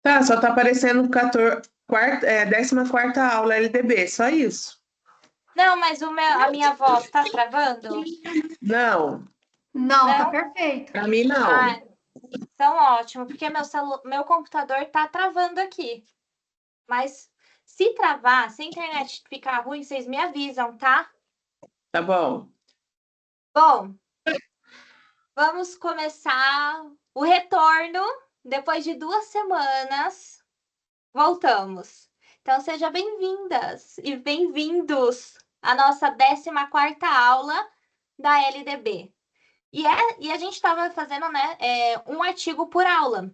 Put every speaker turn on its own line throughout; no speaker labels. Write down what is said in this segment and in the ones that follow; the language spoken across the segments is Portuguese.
Tá, só tá aparecendo 14ª aula LDB, só isso.
Não, mas a minha voz tá travando?
Não,
Não, tá
Não?
perfeito.
pra mim não.
Ah, então ótimo, porque meu computador tá travando aqui. Mas se travar, se a internet ficar ruim, vocês me avisam, tá?
Tá bom.
Bom, vamos começar o retorno. Depois de 2 semanas, voltamos. Então, sejam bem-vindas e bem-vindos à nossa 14ª aula da LDB. E a gente estava fazendo, né, um artigo por aula.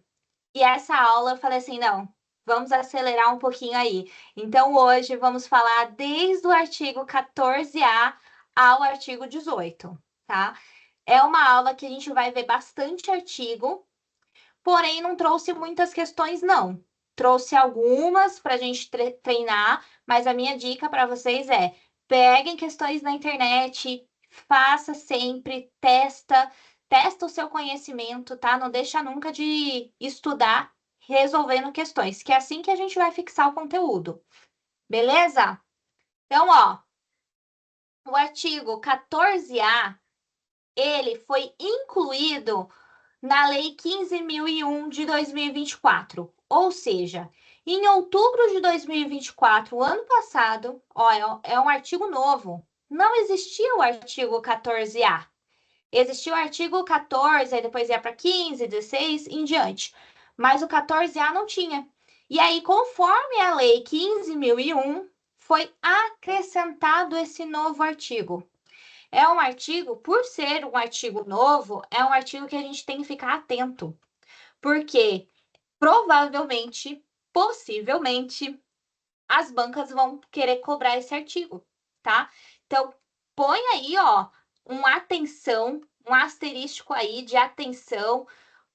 E essa aula eu falei assim, não, vamos acelerar um pouquinho aí. Então, hoje vamos falar desde o artigo 14A ao artigo 18, tá? É uma aula que a gente vai ver bastante artigo, porém não trouxe muitas questões, não. Trouxe algumas para a gente treinar, mas a minha dica para vocês é: peguem questões na internet, faça sempre, testa o seu conhecimento, tá? Não deixa nunca de estudar resolvendo questões, que é assim que a gente vai fixar o conteúdo. Beleza? Então, ó, o artigo 14A, ele foi incluído na Lei 15.001 de 2024. Ou seja, em outubro de 2024, o ano passado, ó, é um artigo novo. Não existia o artigo 14A. Existia o artigo 14, aí depois ia para 15, 16 em diante. Mas o 14A não tinha. E aí, conforme a Lei 15.001, foi acrescentado esse novo artigo. É um artigo, por ser um artigo novo, é um artigo que a gente tem que ficar atento, porque provavelmente, possivelmente, as bancas vão querer cobrar esse artigo, tá? Então, põe aí, ó, um asterístico aí de atenção,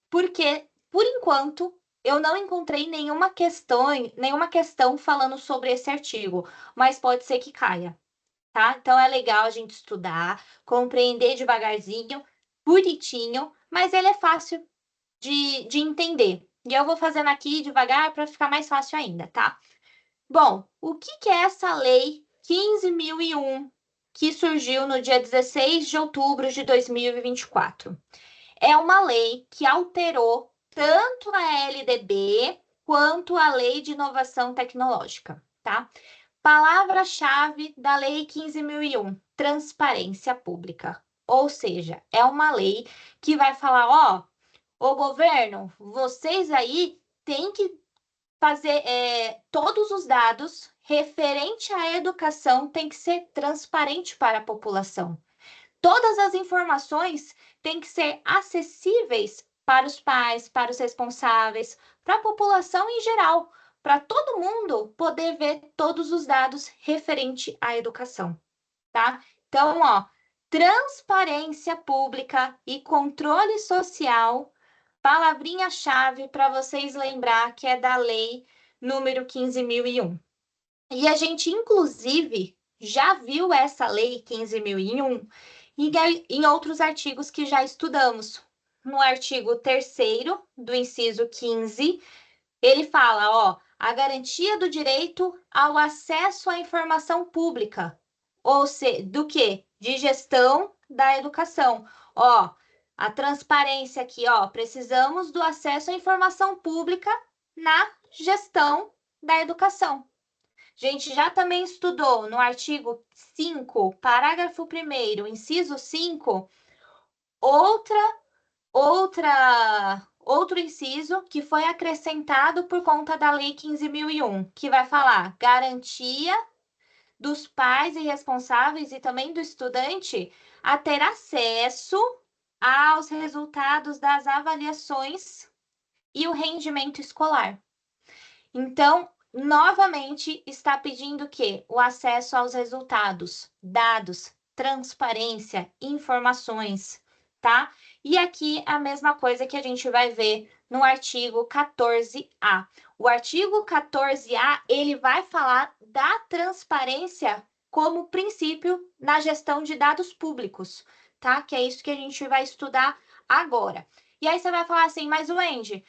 porque, por enquanto, eu não encontrei nenhuma questão falando sobre esse artigo, mas pode ser que caia, tá? Então é legal a gente estudar, compreender devagarzinho, bonitinho, mas ele é fácil de entender. E eu vou fazendo aqui devagar para ficar mais fácil ainda, tá? Bom, o que é essa lei 15.001 que surgiu no dia 16 de outubro de 2024? É uma lei que alterou tanto a LDB quanto a Lei de Inovação Tecnológica, tá? Palavra-chave da Lei 15.001, transparência pública. Ou seja, é uma lei que vai falar, ó, ô governo, vocês aí têm que fazer todos os dados referente à educação tem que ser transparente para a população. Todas as informações têm que ser acessíveis para os pais, para os responsáveis, para a população em geral, para todo mundo poder ver todos os dados referente à educação, tá? Então, ó, transparência pública e controle social, palavrinha-chave para vocês lembrar que é da lei número 15.001. E a gente, inclusive, já viu essa lei 15.001 em outros artigos que já estudamos. No artigo 3º do inciso 15, ele fala, ó, a garantia do direito ao acesso à informação pública, ou seja, do quê? De gestão da educação. Ó, a transparência aqui, ó, precisamos do acesso à informação pública na gestão da educação. A gente já também estudou no artigo 5, parágrafo 1º, inciso 5, outro inciso que foi acrescentado por conta da Lei 15.001, que vai falar garantia dos pais e responsáveis e também do estudante a ter acesso aos resultados das avaliações e o rendimento escolar. Então, novamente, está pedindo o quê? O acesso aos resultados, dados, transparência, informações, tá? E aqui a mesma coisa que a gente vai ver no artigo 14A. O artigo 14A, ele vai falar da transparência como princípio na gestão de dados públicos, tá? Que é isso que a gente vai estudar agora. E aí você vai falar assim, mas Wendy,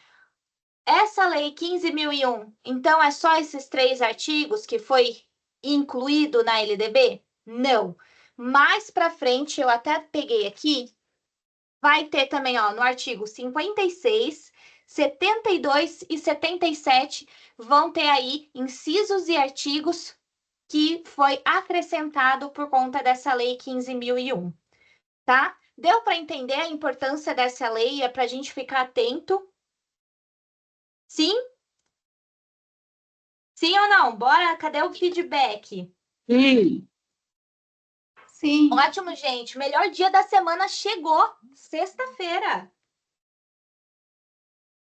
Essa lei 15.001, então é só esses 3 artigos que foi incluído na LDB? Não. Mais para frente, eu até peguei aqui, vai ter também, ó, no artigo 56, 72 e 77, vão ter aí incisos e artigos que foi acrescentado por conta dessa lei 15.001, tá? Deu para entender a importância dessa lei? É para a gente ficar atento? Sim? Sim ou não? Bora, cadê o feedback?
Sim.
Sim.
Ótimo, gente. Melhor dia da semana chegou. Sexta-feira.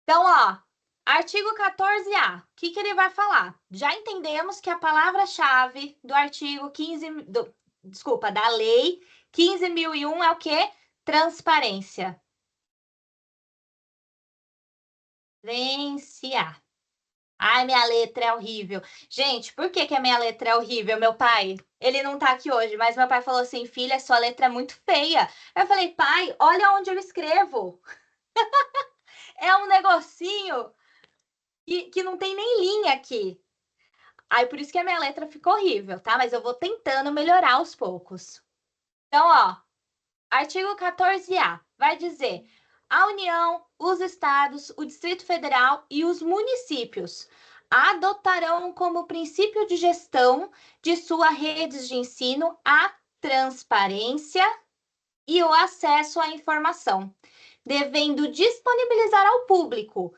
Então, ó, artigo 14A. O que ele vai falar? Já entendemos que a palavra-chave do artigo 15... desculpa, da lei 15.001 é o quê? Transparência. Transparência. Ai, minha letra é horrível. Gente, por que a minha letra é horrível? Meu pai, ele não tá aqui hoje, mas meu pai falou assim, filha, sua letra é muito feia. Eu falei, pai, olha onde eu escrevo. É um negocinho que não tem nem linha aqui. Aí, por isso que a minha letra ficou horrível, tá? Mas eu vou tentando melhorar aos poucos. Então, ó, artigo 14A vai dizer: a União, os estados, o Distrito Federal e os municípios adotarão como princípio de gestão de suas redes de ensino a transparência e o acesso à informação, devendo disponibilizar ao público,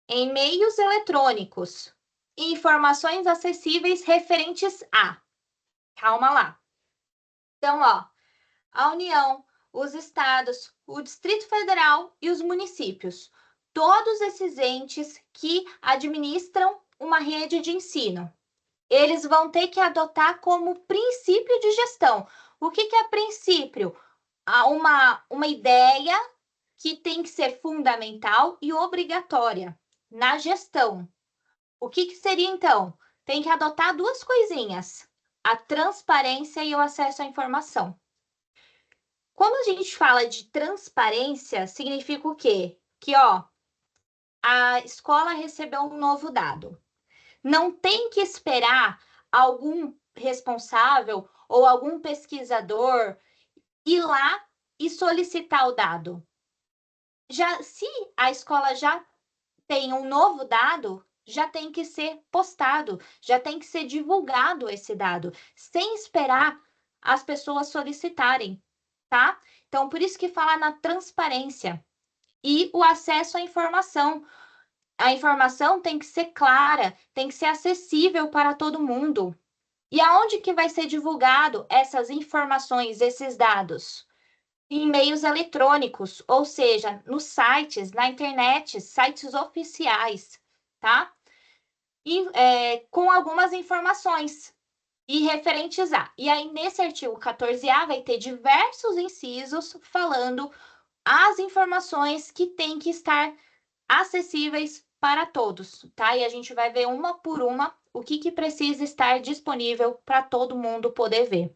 em meios eletrônicos, informações acessíveis referentes a. Calma lá. Então, ó, a União, os estados, o Distrito Federal e os municípios. Todos esses entes que administram uma rede de ensino. Eles vão ter que adotar como princípio de gestão. O que é princípio? Uma ideia que tem que ser fundamental e obrigatória na gestão. O que seria, então? Tem que adotar 2 coisinhas: a transparência e o acesso à informação. Quando a gente fala de transparência, significa o quê? Que, ó, a escola recebeu um novo dado. Não tem que esperar algum responsável ou algum pesquisador ir lá e solicitar o dado. Se a escola já tem um novo dado, já tem que ser postado, já tem que ser divulgado esse dado, sem esperar as pessoas solicitarem, tá? Então, por isso que fala na transparência e o acesso à informação. A informação tem que ser clara, tem que ser acessível para todo mundo. E aonde que vai ser divulgado essas informações, esses dados? Em meios eletrônicos, ou seja, nos sites, na internet, sites oficiais, tá? E, com algumas informações e referentes a. E aí, nesse artigo 14A, vai ter diversos incisos falando as informações que têm que estar acessíveis para todos, tá? E a gente vai ver uma por uma o que precisa estar disponível para todo mundo poder ver.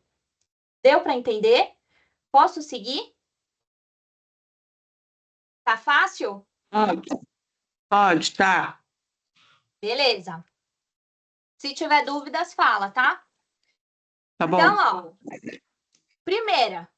Deu para entender? Posso seguir? Tá fácil?
Pode, tá.
Beleza. Se tiver dúvidas, fala, tá?
Tá bom.
Então, ó, primeira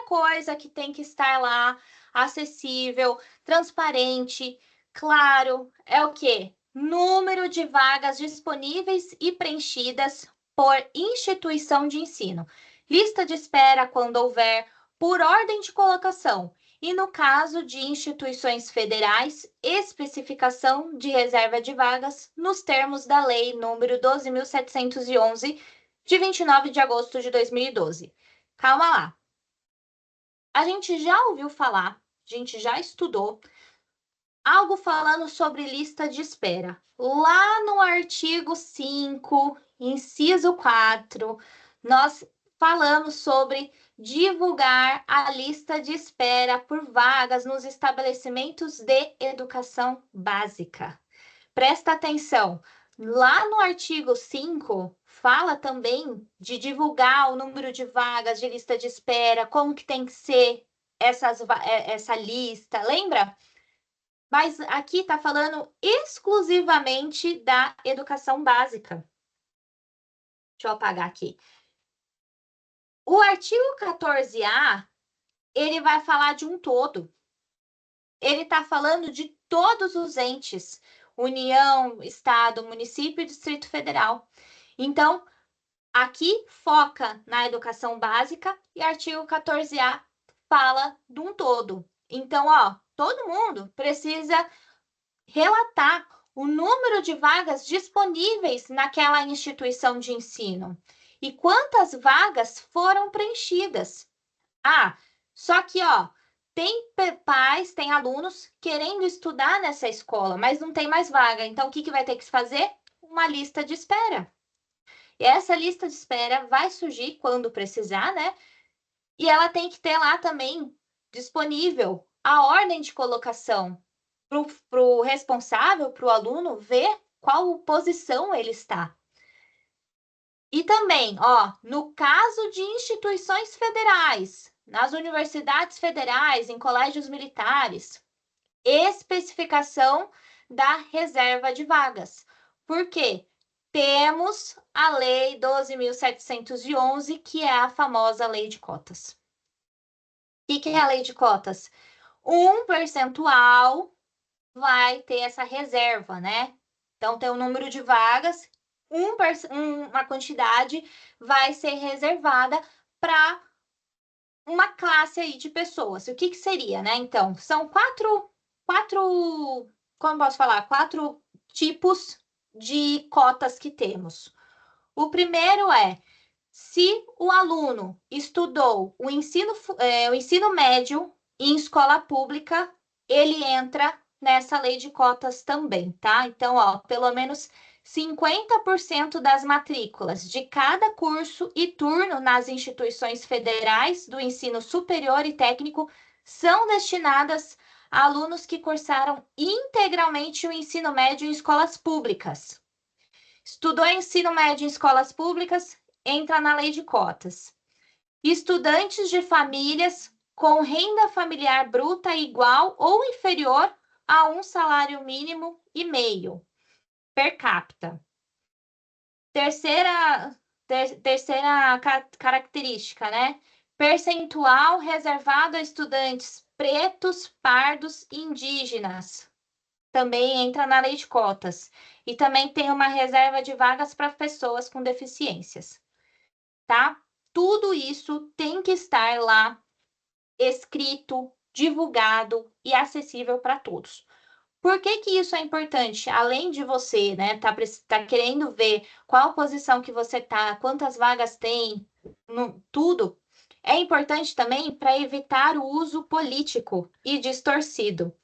coisa que tem que estar lá, acessível, transparente, claro, é o quê? Número de vagas disponíveis e preenchidas por instituição de ensino. Lista de espera quando houver, por ordem de colocação. E no caso de instituições federais, especificação de reserva de vagas nos termos da Lei número 12.711, de 29 de agosto de 2012. Calma lá. A gente já ouviu falar, a gente já estudou algo falando sobre lista de espera. Lá no artigo 5, inciso 4, nós falamos sobre divulgar a lista de espera por vagas nos estabelecimentos de educação básica. Presta atenção, lá no artigo 5, fala também de divulgar o número de vagas de lista de espera, como que tem que ser essa lista, lembra? Mas aqui está falando exclusivamente da educação básica. Deixa eu apagar aqui. O artigo 14A, ele vai falar de um todo. Ele está falando de todos os entes, União, Estado, município e Distrito Federal. Então, aqui foca na educação básica e artigo 14A fala de um todo. Então, todo mundo precisa relatar o número de vagas disponíveis naquela instituição de ensino e quantas vagas foram preenchidas. Só que, tem pais, tem alunos querendo estudar nessa escola, mas não tem mais vaga. Então, o que vai ter que se fazer? Uma lista de espera. E essa lista de espera vai surgir quando precisar, né? E ela tem que ter lá também disponível a ordem de colocação para o responsável, para o aluno, ver qual posição ele está. E também, no caso de instituições federais, nas universidades federais, em colégios militares, especificação da reserva de vagas. Por quê? Temos a Lei 12.711, que é a famosa Lei de Cotas. O que é a Lei de Cotas? Um percentual vai ter essa reserva, né? Então, tem um número de vagas, uma quantidade vai ser reservada para uma classe aí de pessoas. O que seria, né? Então, são quatro, como posso falar? 4 tipos de cotas que temos. O primeiro é, se o aluno estudou o ensino médio em escola pública, ele entra nessa lei de cotas também, tá? Então, pelo menos 50% das matrículas de cada curso e turno nas instituições federais do ensino superior e técnico são destinadas a alunos que cursaram integralmente o ensino médio em escolas públicas. Estudou ensino médio em escolas públicas, entra na lei de cotas. Estudantes de famílias com renda familiar bruta igual ou inferior a um salário mínimo e meio per capita. Terceira característica, né? Percentual reservado a estudantes pretos, pardos e indígenas. Também entra na lei de cotas. E também tem uma reserva de vagas para pessoas com deficiências. Tá? Tudo isso tem que estar lá escrito, divulgado e acessível para todos. Por que isso é importante? Além de você, né, tá querendo ver qual posição que você tá, quantas vagas tem, tudo, é importante também para evitar o uso político e distorcido.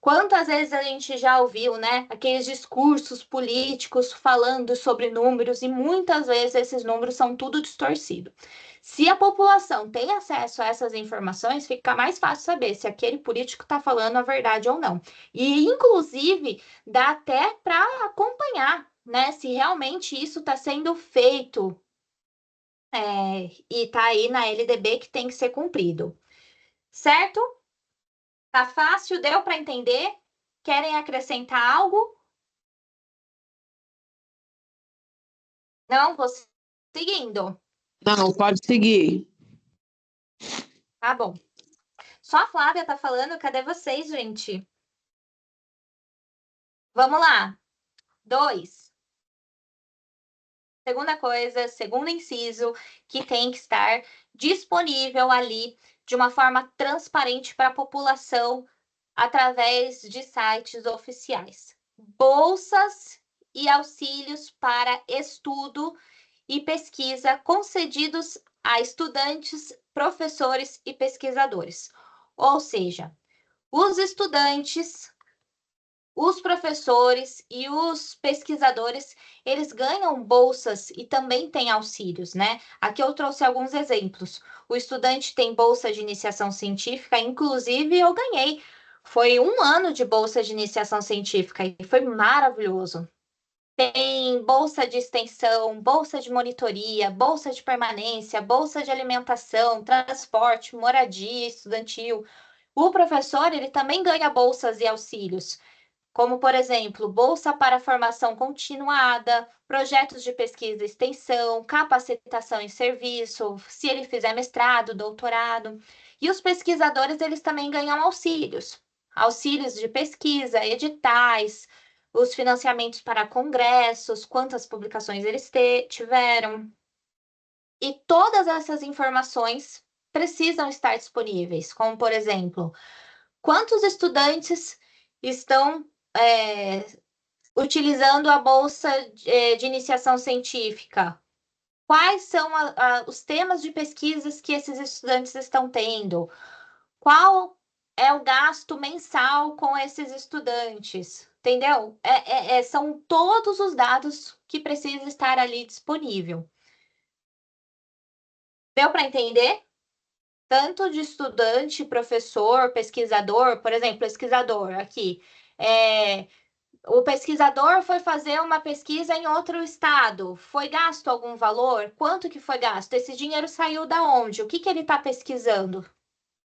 Quantas vezes a gente já ouviu, né, aqueles discursos políticos falando sobre números e muitas vezes esses números são tudo distorcido. Se a população tem acesso a essas informações, fica mais fácil saber se aquele político está falando a verdade ou não. E, inclusive, dá até para acompanhar, né, se realmente isso está sendo feito e está aí na LDB que tem que ser cumprido. Certo? Tá fácil? Deu para entender? Querem acrescentar algo? Não? Vou seguindo.
Não, pode seguir.
Tá bom. Só a Flávia tá falando. Cadê vocês, gente? Vamos lá. 2. Segunda coisa, segundo inciso, que tem que estar disponível ali de uma forma transparente para a população através de sites oficiais. Bolsas e auxílios para estudo e pesquisa concedidos a estudantes, professores e pesquisadores. Ou seja, os estudantes, os professores e os pesquisadores, eles ganham bolsas e também têm auxílios, né? Aqui eu trouxe alguns exemplos. O estudante tem bolsa de iniciação científica, inclusive eu ganhei. Foi 1 ano de bolsa de iniciação científica e foi maravilhoso. Tem bolsa de extensão, bolsa de monitoria, bolsa de permanência, bolsa de alimentação, transporte, moradia estudantil, O professor, ele também ganha bolsas e auxílios, como, por exemplo, bolsa para formação continuada, projetos de pesquisa e extensão, capacitação em serviço, se ele fizer mestrado, doutorado. E os pesquisadores, eles também ganham auxílios, auxílios de pesquisa, editais, os financiamentos para congressos, quantas publicações eles tiveram. E todas essas informações precisam estar disponíveis, como, por exemplo, quantos estudantes estão utilizando a bolsa de iniciação científica? Quais são os temas de pesquisas que esses estudantes estão tendo? Qual é o gasto mensal com esses estudantes? Entendeu? São todos os dados que precisam estar ali disponível. Deu para entender? Tanto de estudante, professor, pesquisador, por exemplo, pesquisador aqui. O pesquisador foi fazer uma pesquisa em outro estado. Foi gasto algum valor? Quanto que foi gasto? Esse dinheiro saiu da onde? O que que ele está pesquisando?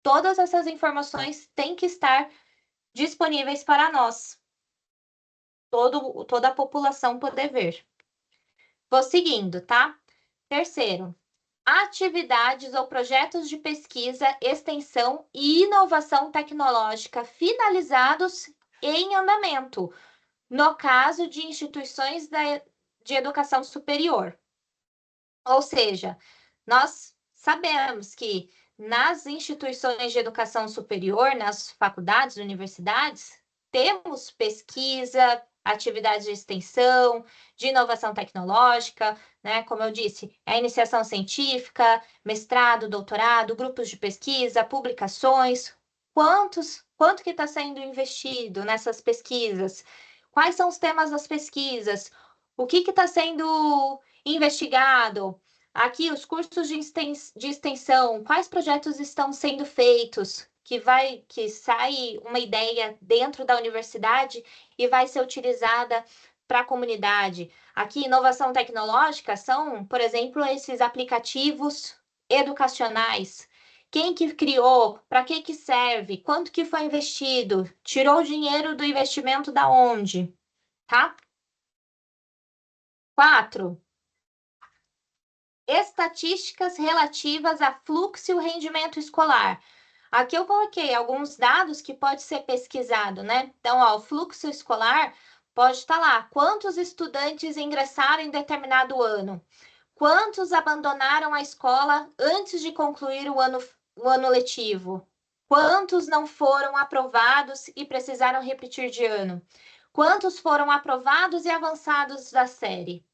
Todas essas informações têm que estar disponíveis para nós. Toda a população poder ver. Vou seguindo, tá? Terceiro, atividades ou projetos de pesquisa, extensão e inovação tecnológica finalizados e em andamento, no caso de instituições de educação superior. Ou seja, nós sabemos que nas instituições de educação superior, nas faculdades, universidades, temos pesquisa, atividades de extensão, de inovação tecnológica, né? Como eu disse, a iniciação científica, mestrado, doutorado, grupos de pesquisa, publicações. Quanto que está sendo investido nessas pesquisas? Quais são os temas das pesquisas? O que está sendo investigado? Aqui, os cursos de extensão, quais projetos estão sendo feitos? Que sai uma ideia dentro da universidade e vai ser utilizada para a comunidade. Aqui, inovação tecnológica são, por exemplo, esses aplicativos educacionais. Quem que criou? Para que serve? Quanto que foi investido? Tirou o dinheiro do investimento da onde? Tá? 4. Estatísticas relativas a fluxo e rendimento escolar. Aqui eu coloquei alguns dados que pode ser pesquisado, né? Então, ó, o fluxo escolar pode estar lá. Quantos estudantes ingressaram em determinado ano? Quantos abandonaram a escola antes de concluir o ano letivo? Quantos não foram aprovados e precisaram repetir de ano? Quantos foram aprovados e avançados da série?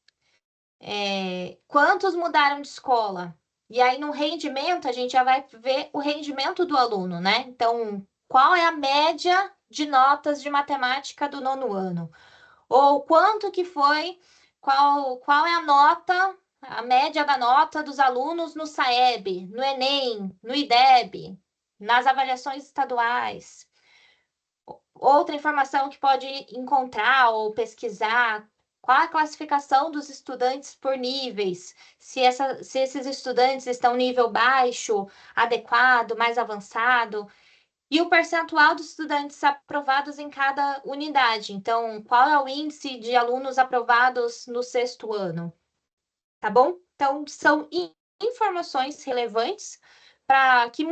Quantos mudaram de escola? E aí, no rendimento, a gente já vai ver o rendimento do aluno, né? Então, qual é a média de notas de matemática do 9º ano? Ou quanto que foi, qual é a nota, a média da nota dos alunos no SAEB, no Enem, no IDEB, nas avaliações estaduais? Outra informação que pode encontrar ou pesquisar, qual a classificação dos estudantes por níveis, se esses estudantes estão nível baixo, adequado, mais avançado, e o percentual dos estudantes aprovados em cada unidade. Então, qual é o índice de alunos aprovados no 6º ano? Tá bom? Então, são informações relevantes para que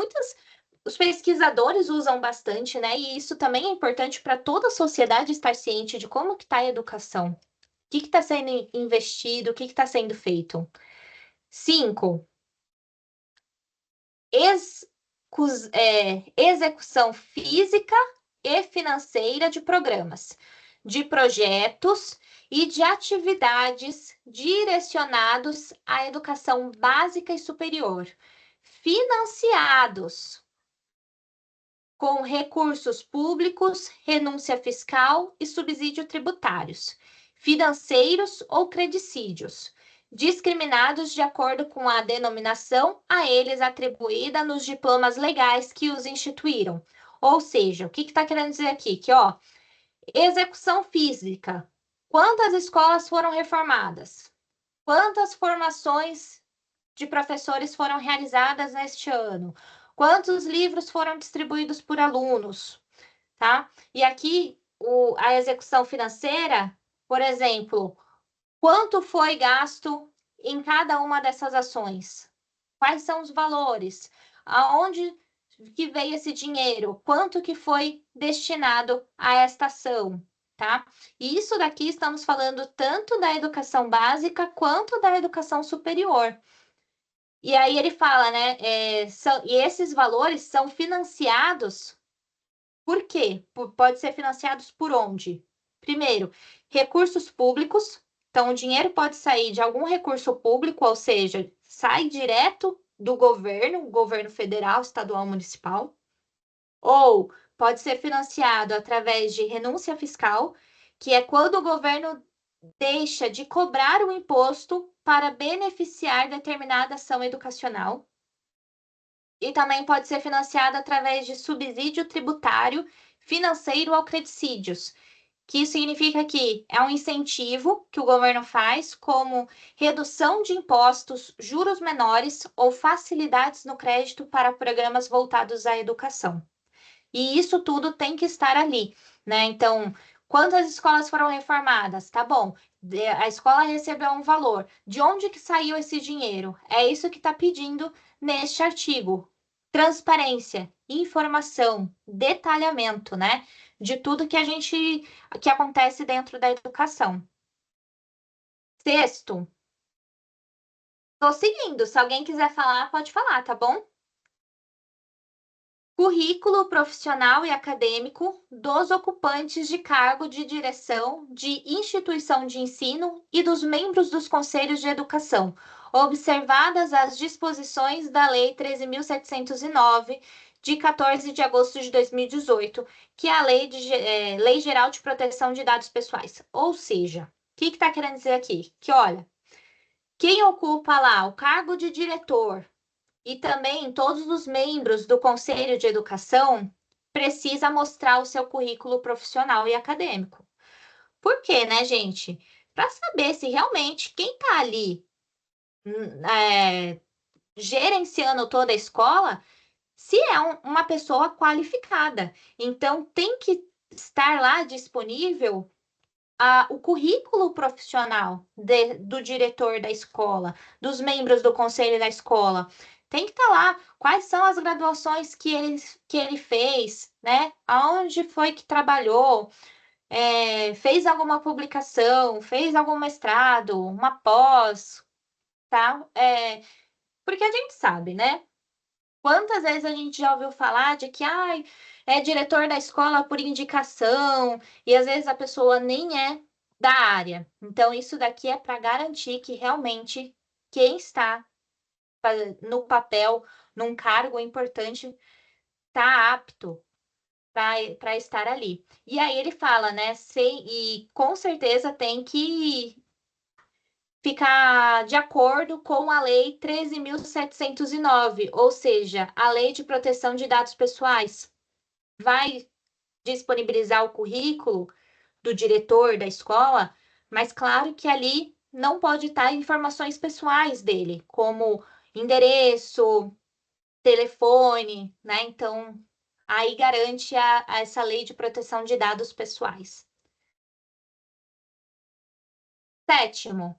os pesquisadores usam bastante, né? E isso também é importante para toda a sociedade estar ciente de como que está a educação. O que está sendo investido, o que está sendo feito. 5. Execução física e financeira de programas, de projetos e de atividades direcionados à educação básica e superior, financiados com recursos públicos, renúncia fiscal e subsídio tributários, financeiros ou credicídios, discriminados de acordo com a denominação a eles atribuída nos diplomas legais que os instituíram. Ou seja, o que está querendo dizer aqui? Que, ó, execução física. Quantas escolas foram reformadas? Quantas formações de professores foram realizadas neste ano? Quantos livros foram distribuídos por alunos, tá? E aqui, a execução financeira, por exemplo, quanto foi gasto em cada uma dessas ações? Quais são os valores? Aonde que veio esse dinheiro? Quanto que foi destinado a esta ação, tá? E isso daqui estamos falando tanto da educação básica quanto da educação superior. E aí ele fala, né? E esses valores são financiados por quê? Pode ser financiados por onde? Primeiro, recursos públicos. Então, o dinheiro pode sair de algum recurso público, ou seja, sai direto do governo federal, estadual, municipal. Ou pode ser financiado através de renúncia fiscal, que é quando o governo deixa de cobrar o imposto para beneficiar determinada ação educacional. E também pode ser financiado através de subsídio tributário financeiro ou credicídios, que isso significa que é um incentivo que o governo faz, como redução de impostos, juros menores ou facilidades no crédito para programas voltados à educação. E isso tudo tem que estar ali, né? Então, quantas escolas foram reformadas? Tá bom. A escola recebeu um valor. De onde que saiu esse dinheiro? É isso que está pedindo neste artigo. Transparência, informação, detalhamento, né? De tudo que acontece dentro da educação. Sexto, tô seguindo. Se alguém quiser falar, pode falar, tá bom? Currículo profissional e acadêmico dos ocupantes de cargo de direção de instituição de ensino e dos membros dos conselhos de educação, observadas as disposições da Lei 13.709, de 14 de agosto de 2018, que é a Lei Geral de Proteção de Dados Pessoais. Ou seja, o que está querendo dizer aqui? Que, olha, quem ocupa lá o cargo de diretor e também todos os membros do Conselho de Educação precisa mostrar o seu currículo profissional e acadêmico. Por quê, né, gente? Para saber se realmente quem está ali gerenciando toda a escola, se é uma pessoa qualificada. Então, tem que estar lá disponível o currículo profissional do diretor da escola, dos membros do conselho da escola. Tem que estar lá quais são as graduações que ele fez, né? Aonde foi que trabalhou, fez alguma publicação, fez algum mestrado, uma pós, tá? Porque a gente sabe, né? Quantas vezes a gente já ouviu falar de que é diretor da escola por indicação, e às vezes a pessoa nem é da área. Então, isso daqui é para garantir que realmente quem está no papel, num cargo importante, está apto para estar ali. E aí ele fala, né? E com certeza tem que ficar de acordo com a Lei 13.709, ou seja, a Lei de Proteção de Dados Pessoais. Vai disponibilizar o currículo do diretor da escola, mas claro que ali não pode estar informações pessoais dele, como endereço, telefone, né? Então, aí garante essa lei de proteção de dados pessoais. Sétimo,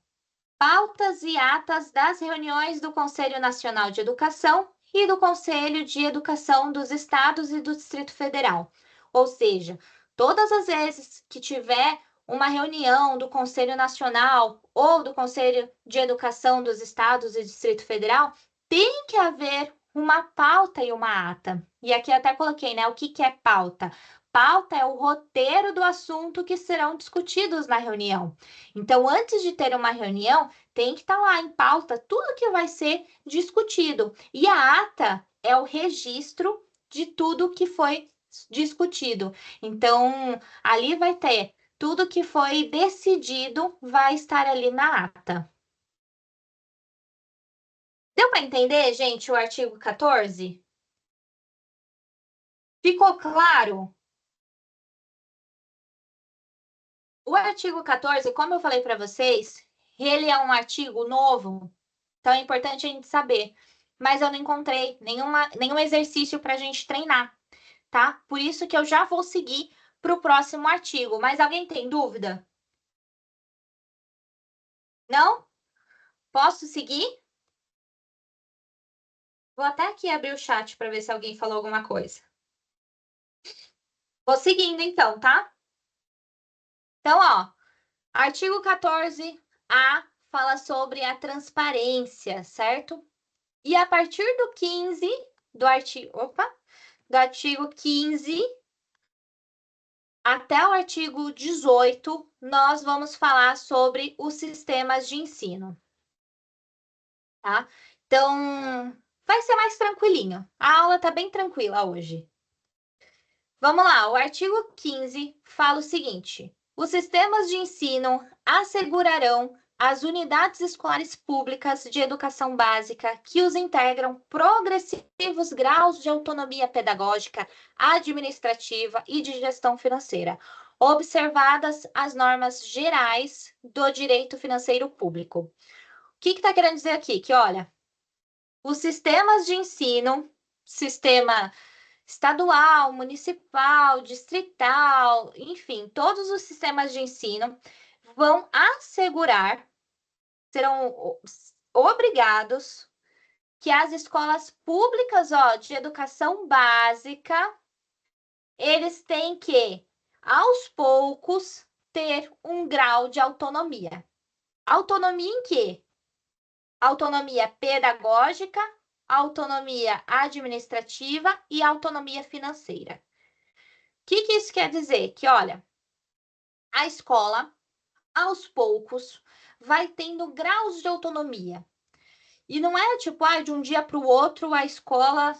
pautas e atas das reuniões do Conselho Nacional de Educação e do Conselho de Educação dos Estados e do Distrito Federal. Ou seja, todas as vezes que tiver uma reunião do Conselho Nacional ou do Conselho de Educação dos Estados e Distrito Federal, tem que haver uma pauta e uma ata. E aqui até coloquei, né? O que é pauta? Pauta é o roteiro do assunto que serão discutidos na reunião. Então, antes de ter uma reunião, tem que estar lá em pauta tudo que vai ser discutido. E a ata é o registro de tudo que foi discutido. Então, ali vai ter tudo que foi decidido, vai estar ali na ata. Deu para entender, gente, o artigo 14? Ficou claro? O artigo 14, como eu falei para vocês, ele é um artigo novo, então é importante a gente saber. mas eu não encontrei nenhum exercício para a gente treinar, tá? Por isso que eu já vou seguir para o próximo artigo. Mas alguém tem dúvida? Não? Posso seguir? Vou até aqui abrir o chat para ver se alguém falou alguma coisa. Vou seguindo então, tá? Então, ó, artigo 14A fala sobre a transparência, certo? E a partir do 15 do artigo 15 até o artigo 18, nós vamos falar sobre os sistemas de ensino, tá? Então, vai ser mais tranquilinho. A aula tá bem tranquila hoje. Vamos lá, o artigo 15 fala o seguinte: os sistemas de ensino assegurarão às unidades escolares públicas de educação básica que os integram progressivos graus de autonomia pedagógica, administrativa e de gestão financeira, observadas as normas gerais do direito financeiro público. O que está querendo dizer aqui? Que, olha, os sistemas de ensino, sistema estadual, municipal, distrital, enfim, todos os sistemas de ensino vão assegurar, serão obrigados que as escolas públicas, de educação básica, eles têm que, aos poucos, ter um grau de autonomia. Autonomia em quê? Autonomia pedagógica, autonomia administrativa e autonomia financeira. O que isso quer dizer? Que, olha, a escola, aos poucos, vai tendo graus de autonomia. E não é tipo, de um dia para o outro a escola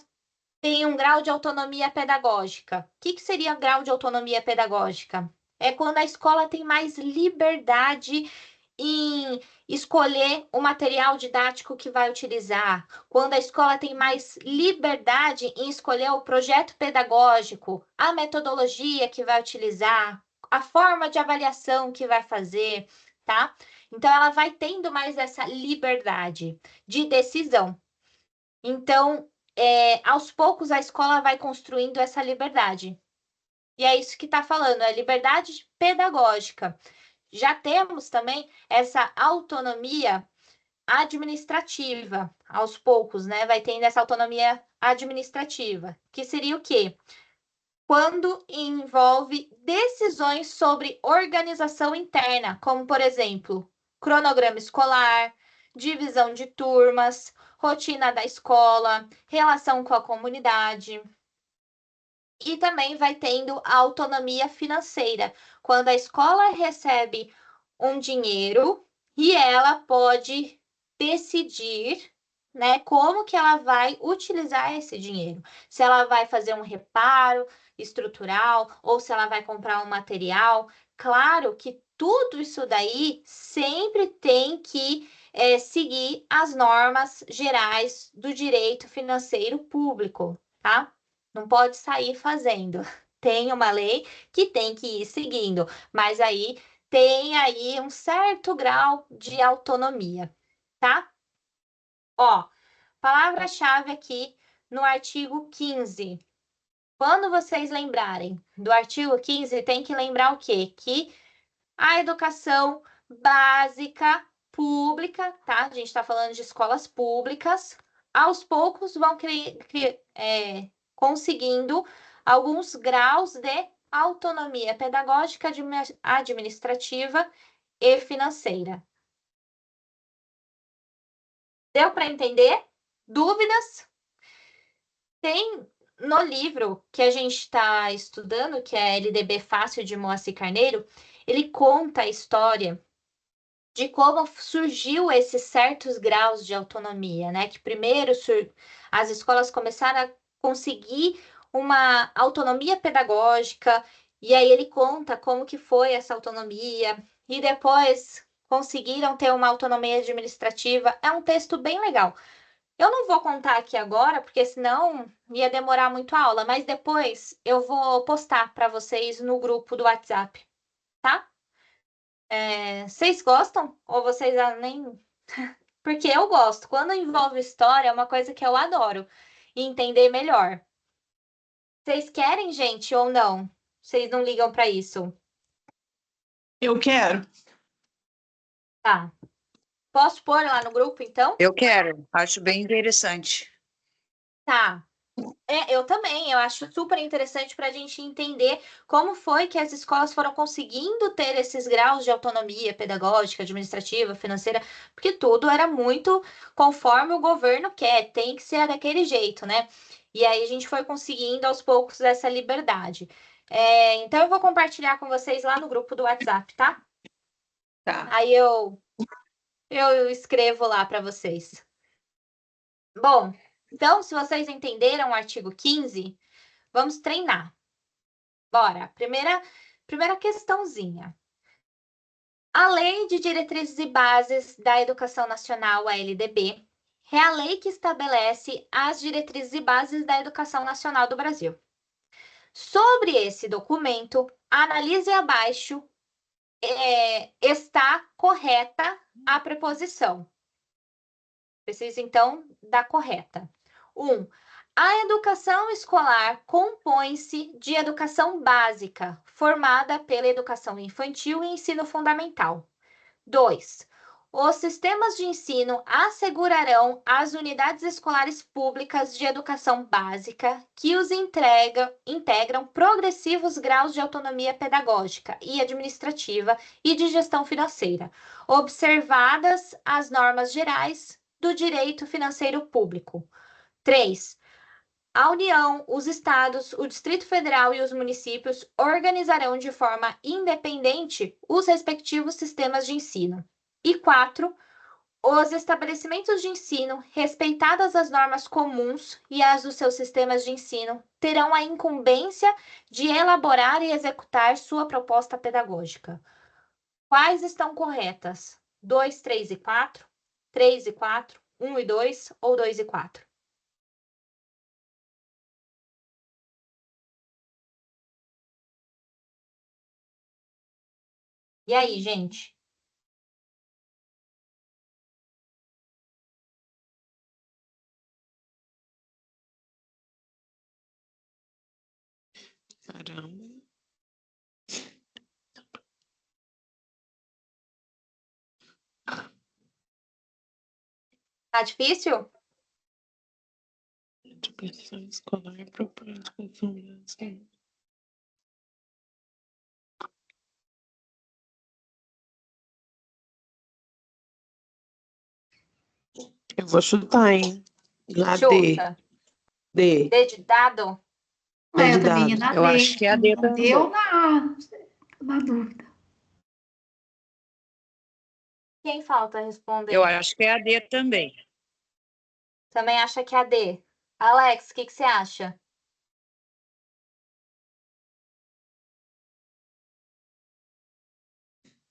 tem um grau de autonomia pedagógica. O que seria grau de autonomia pedagógica? É quando a escola tem mais liberdade em escolher o material didático que vai utilizar, quando a escola tem mais liberdade em escolher o projeto pedagógico, a metodologia que vai utilizar, a forma de avaliação que vai fazer, tá? Então, ela vai tendo mais essa liberdade de decisão. Então, aos poucos, a escola vai construindo essa liberdade. E é isso que está falando, é liberdade pedagógica. Já temos também essa autonomia administrativa, aos poucos, né? Vai tendo essa autonomia administrativa, que seria o quê? Quando envolve decisões sobre organização interna, como, por exemplo, cronograma escolar, divisão de turmas, rotina da escola, relação com a comunidade. E também vai tendo a autonomia financeira, quando a escola recebe um dinheiro e ela pode decidir, né, como que ela vai utilizar esse dinheiro. Se ela vai fazer um reparo estrutural ou se ela vai comprar um material. Claro que tudo isso daí sempre tem que seguir as normas gerais do direito financeiro público, tá? Não pode sair fazendo. Tem uma lei que tem que ir seguindo, mas aí tem aí um certo grau de autonomia, tá? Ó, palavra-chave aqui no artigo 15. Quando vocês lembrarem do artigo 15, tem que lembrar o quê? Que a educação básica pública, tá? A gente está falando de escolas públicas, aos poucos vão conseguindo alguns graus de autonomia pedagógica, administrativa e financeira. Deu para entender? Dúvidas? Tem no livro que a gente está estudando, que é LDB Fácil de Moacir Carneiro, ele conta a história de como surgiu esses certos graus de autonomia, né? Que primeiro as escolas começaram a conseguir uma autonomia pedagógica, e aí ele conta como que foi essa autonomia, e depois conseguiram ter uma autonomia administrativa. É um texto bem legal. Eu não vou contar aqui agora, porque senão ia demorar muito a aula, mas depois eu vou postar para vocês no grupo do WhatsApp, tá? Vocês gostam? Ou vocês nem porque eu gosto. Quando envolve história, é uma coisa que eu adoro entender melhor. Vocês querem, gente, ou não? Vocês não ligam para isso?
Eu quero.
Tá. Posso pôr lá no grupo, então?
Eu quero, acho bem interessante.
Tá. Eu também, eu acho super interessante para a gente entender como foi que as escolas foram conseguindo ter esses graus de autonomia pedagógica, administrativa, financeira, porque tudo era muito conforme o governo quer, tem que ser daquele jeito, né? E aí a gente foi conseguindo aos poucos essa liberdade. Então eu vou compartilhar com vocês lá no grupo do WhatsApp, tá?
Tá.
Aí eu escrevo lá para vocês. Bom, então, se vocês entenderam o artigo 15, vamos treinar. Bora. Primeira questãozinha. A Lei de Diretrizes e Bases da Educação Nacional, a LDB, é a lei que estabelece as diretrizes e bases da educação nacional do Brasil. Sobre esse documento, analise abaixo está correta a preposição. Precisa, então, da correta. 1. A educação escolar compõe-se de educação básica, formada pela educação infantil e ensino fundamental. 2. Os sistemas de ensino assegurarão às unidades escolares públicas de educação básica que os integram progressivos graus de autonomia pedagógica e administrativa e de gestão financeira, observadas as normas gerais do direito financeiro público. 3. A União, os estados, o Distrito Federal e os municípios organizarão de forma independente os respectivos sistemas de ensino. E 4. Os estabelecimentos de ensino, respeitadas as normas comuns e as dos seus sistemas de ensino, terão a incumbência de elaborar e executar sua proposta pedagógica. Quais estão corretas? 2, 3 e 4? 3 e 4? 1 e 2 ou 2 e 4? E aí, gente?
Caramba.
Tá difícil?
Educação escolar para educação básica. Eu vou chutar, hein? Na D.
Chuta.
D.
D de dado?
D de
Eu também ia
dado.
na
Eu
D.
acho que é a D
Na D
também.
ou na dúvida.
Quem falta responder?
Eu acho que é a D também.
Também acha que é a D. Alex, o que você acha?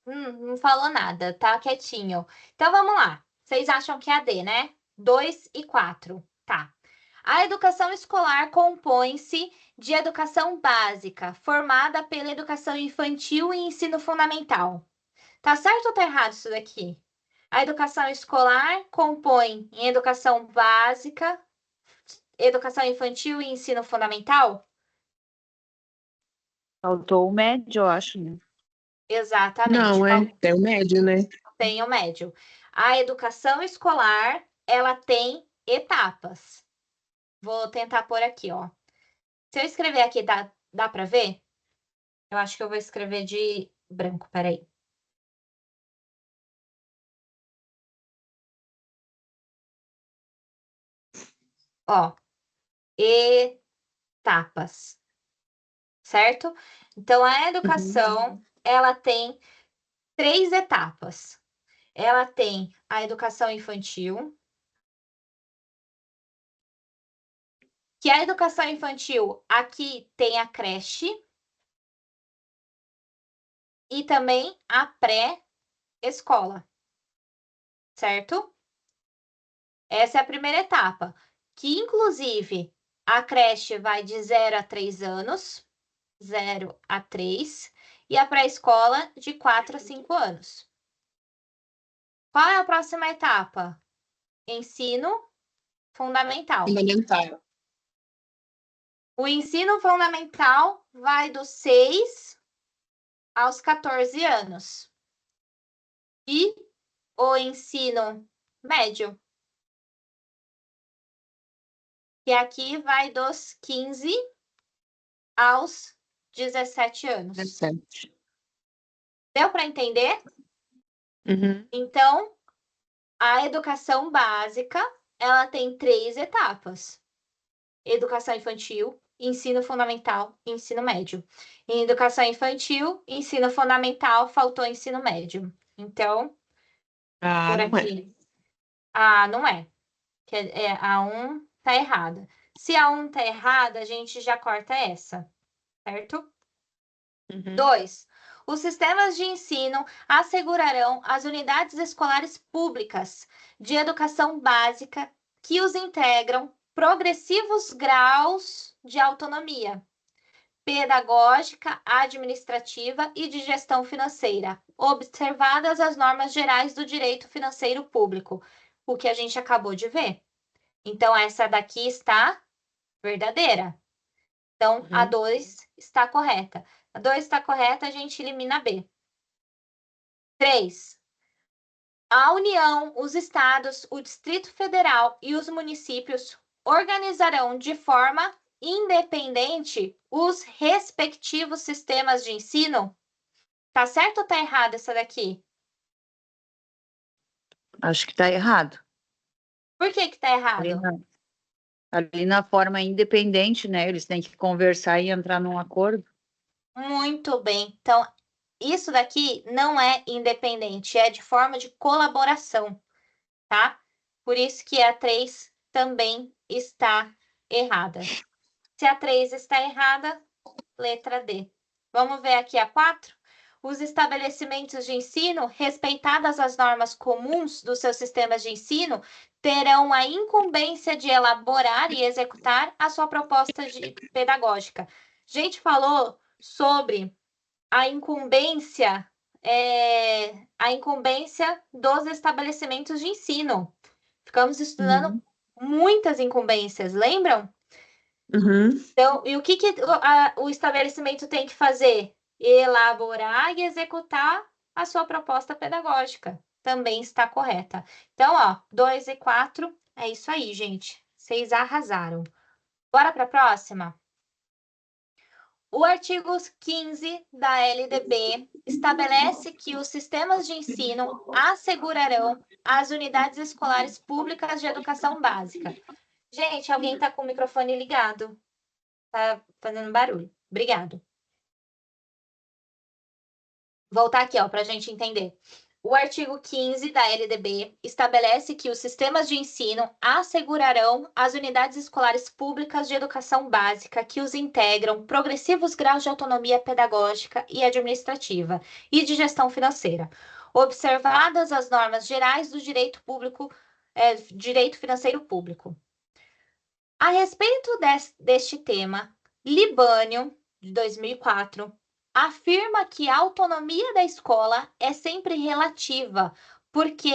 Não falou nada, tá quietinho. Então vamos lá. Vocês acham que é a D, né? 2 e 4. Tá. A educação escolar compõe-se de educação básica, formada pela educação infantil e ensino fundamental. Tá certo ou tá errado isso daqui? A educação escolar compõe em educação básica, educação infantil e ensino fundamental?
Faltou o médio, eu acho, né?
Exatamente.
Não, tem o médio, né?
Tem o médio. A educação escolar, ela tem etapas. Vou tentar pôr aqui, ó. Se eu escrever aqui, dá para ver? Eu acho que eu vou escrever de branco, peraí. Ó, etapas, certo? Então, a educação, ela tem 3 etapas. Ela tem a educação infantil, que a educação infantil, aqui tem a creche e também a pré-escola, certo? Essa é a primeira etapa, que inclusive a creche vai de 0 a 3 anos, 0 a 3, e a pré-escola de 4 a 5 anos. Qual é a próxima etapa? ensino fundamental.
Fundamental.
O ensino fundamental vai dos 6 aos 14 anos. E o ensino médio, que aqui vai dos 15 aos 17 anos.
17.
Deu para entender?
Uhum.
Então, a educação básica, ela tem 3 etapas. Educação infantil, ensino fundamental e ensino médio. Em educação infantil, ensino fundamental, faltou ensino médio. Então, por
Não é.
aqui. Ah, não é. A 1 tá errada. Se a 1 tá errada, a gente já corta essa, certo?
Uhum.
2. Os sistemas de ensino assegurarão as unidades escolares públicas de educação básica que os integram progressivos graus de autonomia pedagógica, administrativa e de gestão financeira, observadas as normas gerais do direito financeiro público, o que a gente acabou de ver. Então, essa daqui está verdadeira. Então, a 2 está correta. A 2 está correta, a gente elimina a B. 3. A União, os estados, o Distrito Federal e os municípios organizarão de forma independente os respectivos sistemas de ensino. Tá certo ou tá errado essa daqui?
Acho que está errado.
Por que que tá
Ali
errado?
na forma independente, né? Eles têm que conversar e entrar num acordo.
Muito bem. Então, isso daqui não é independente, é de forma de colaboração, tá? Por isso que a 3 também está errada. Se a 3 está errada, letra D. Vamos ver aqui a 4? Os estabelecimentos de ensino, respeitadas as normas comuns dos seus sistemas de ensino, terão a incumbência de elaborar e executar a sua proposta pedagógica. A gente falou sobre a incumbência dos estabelecimentos de ensino. Ficamos estudando muitas incumbências, lembram?
Uhum.
Então, e o que o estabelecimento tem que fazer? Elaborar e executar a sua proposta pedagógica. Também está correta. Então, ó, 2 e 4, é isso aí, gente. Vocês arrasaram. Bora para a próxima? O artigo 15 da LDB estabelece que os sistemas de ensino assegurarão as unidades escolares públicas de educação básica. Gente, alguém está com o microfone ligado. Tá fazendo barulho. Obrigado. Voltar aqui, ó, para a gente entender. O artigo 15 da LDB estabelece que os sistemas de ensino assegurarão às unidades escolares públicas de educação básica que os integram progressivos graus de autonomia pedagógica e administrativa e de gestão financeira, observadas as normas gerais do direito público, direito financeiro público. A respeito deste tema, Libânio, de 2004, afirma que a autonomia da escola é sempre relativa, porque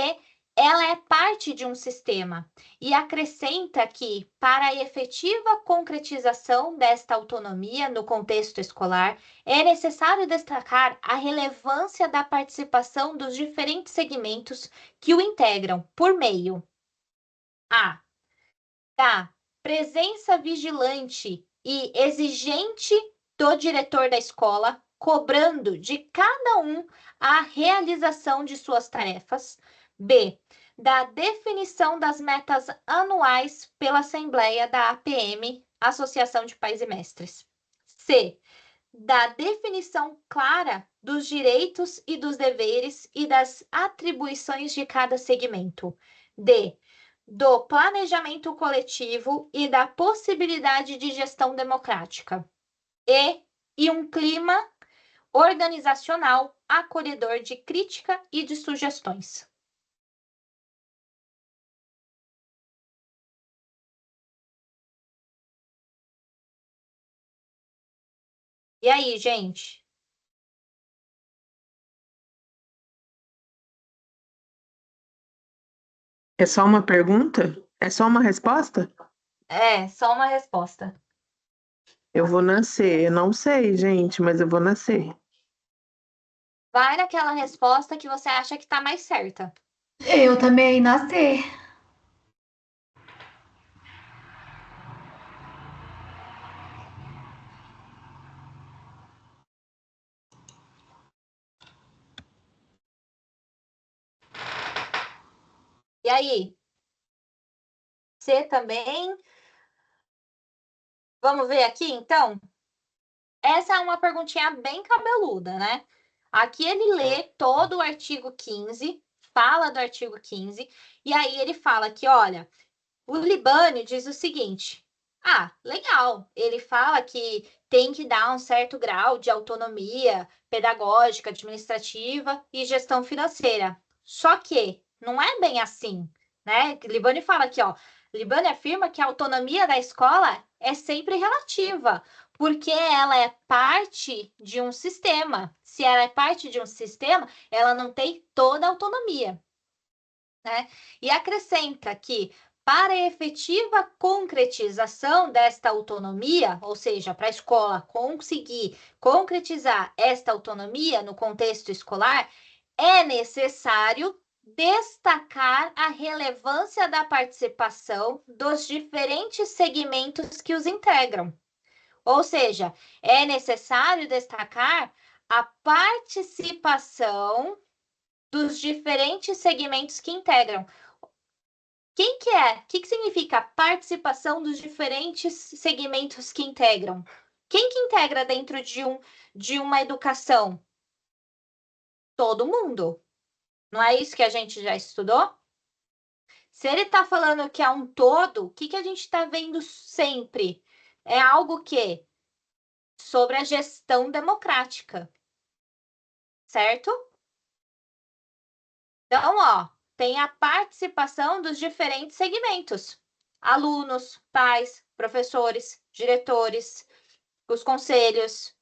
ela é parte de um sistema, e acrescenta que, para a efetiva concretização desta autonomia no contexto escolar, é necessário destacar a relevância da participação dos diferentes segmentos que o integram por meio da presença vigilante e exigente do diretor da escola, cobrando de cada um a realização de suas tarefas. B. Da definição das metas anuais pela Assembleia da APM, Associação de Pais e Mestres. C. Da definição clara dos direitos e dos deveres e das atribuições de cada segmento. D. Do planejamento coletivo e da possibilidade de gestão democrática. E um clima organizacional acolhedor de crítica e de sugestões. E aí, gente?
É só uma pergunta? É só uma resposta?
É, só uma resposta.
Eu vou nascer. Eu não sei, gente, mas eu vou nascer.
Vai naquela resposta que você acha que tá mais certa.
Eu também nascer.
E aí? Você também? Vamos ver aqui, então? Essa é uma perguntinha bem cabeluda, né? Aqui ele lê todo o artigo 15, fala do artigo 15, e aí ele fala que, olha, o Libânio diz o seguinte: ah, legal, ele fala que tem que dar um certo grau de autonomia pedagógica, administrativa e gestão financeira. Só que não é bem assim, né? Libânio fala aqui, ó, Libânio afirma que a autonomia da escola é sempre relativa, porque ela é parte de um sistema. Se ela é parte de um sistema, ela não tem toda a autonomia, né? E acrescenta que, para a efetiva concretização desta autonomia, ou seja, para a escola conseguir concretizar esta autonomia no contexto escolar, é necessário destacar a relevância da participação dos diferentes segmentos que os integram. Ou seja, é necessário destacar a participação dos diferentes segmentos que integram. Quem que é? O que significa participação dos diferentes segmentos que integram? Quem que integra dentro de uma educação? Todo mundo. Não é isso que a gente já estudou? Se ele está falando que é um todo, o que a gente está vendo sempre? É algo que sobre a gestão democrática, certo? Então, ó, tem a participação dos diferentes segmentos: alunos, pais, professores, diretores, os conselhos,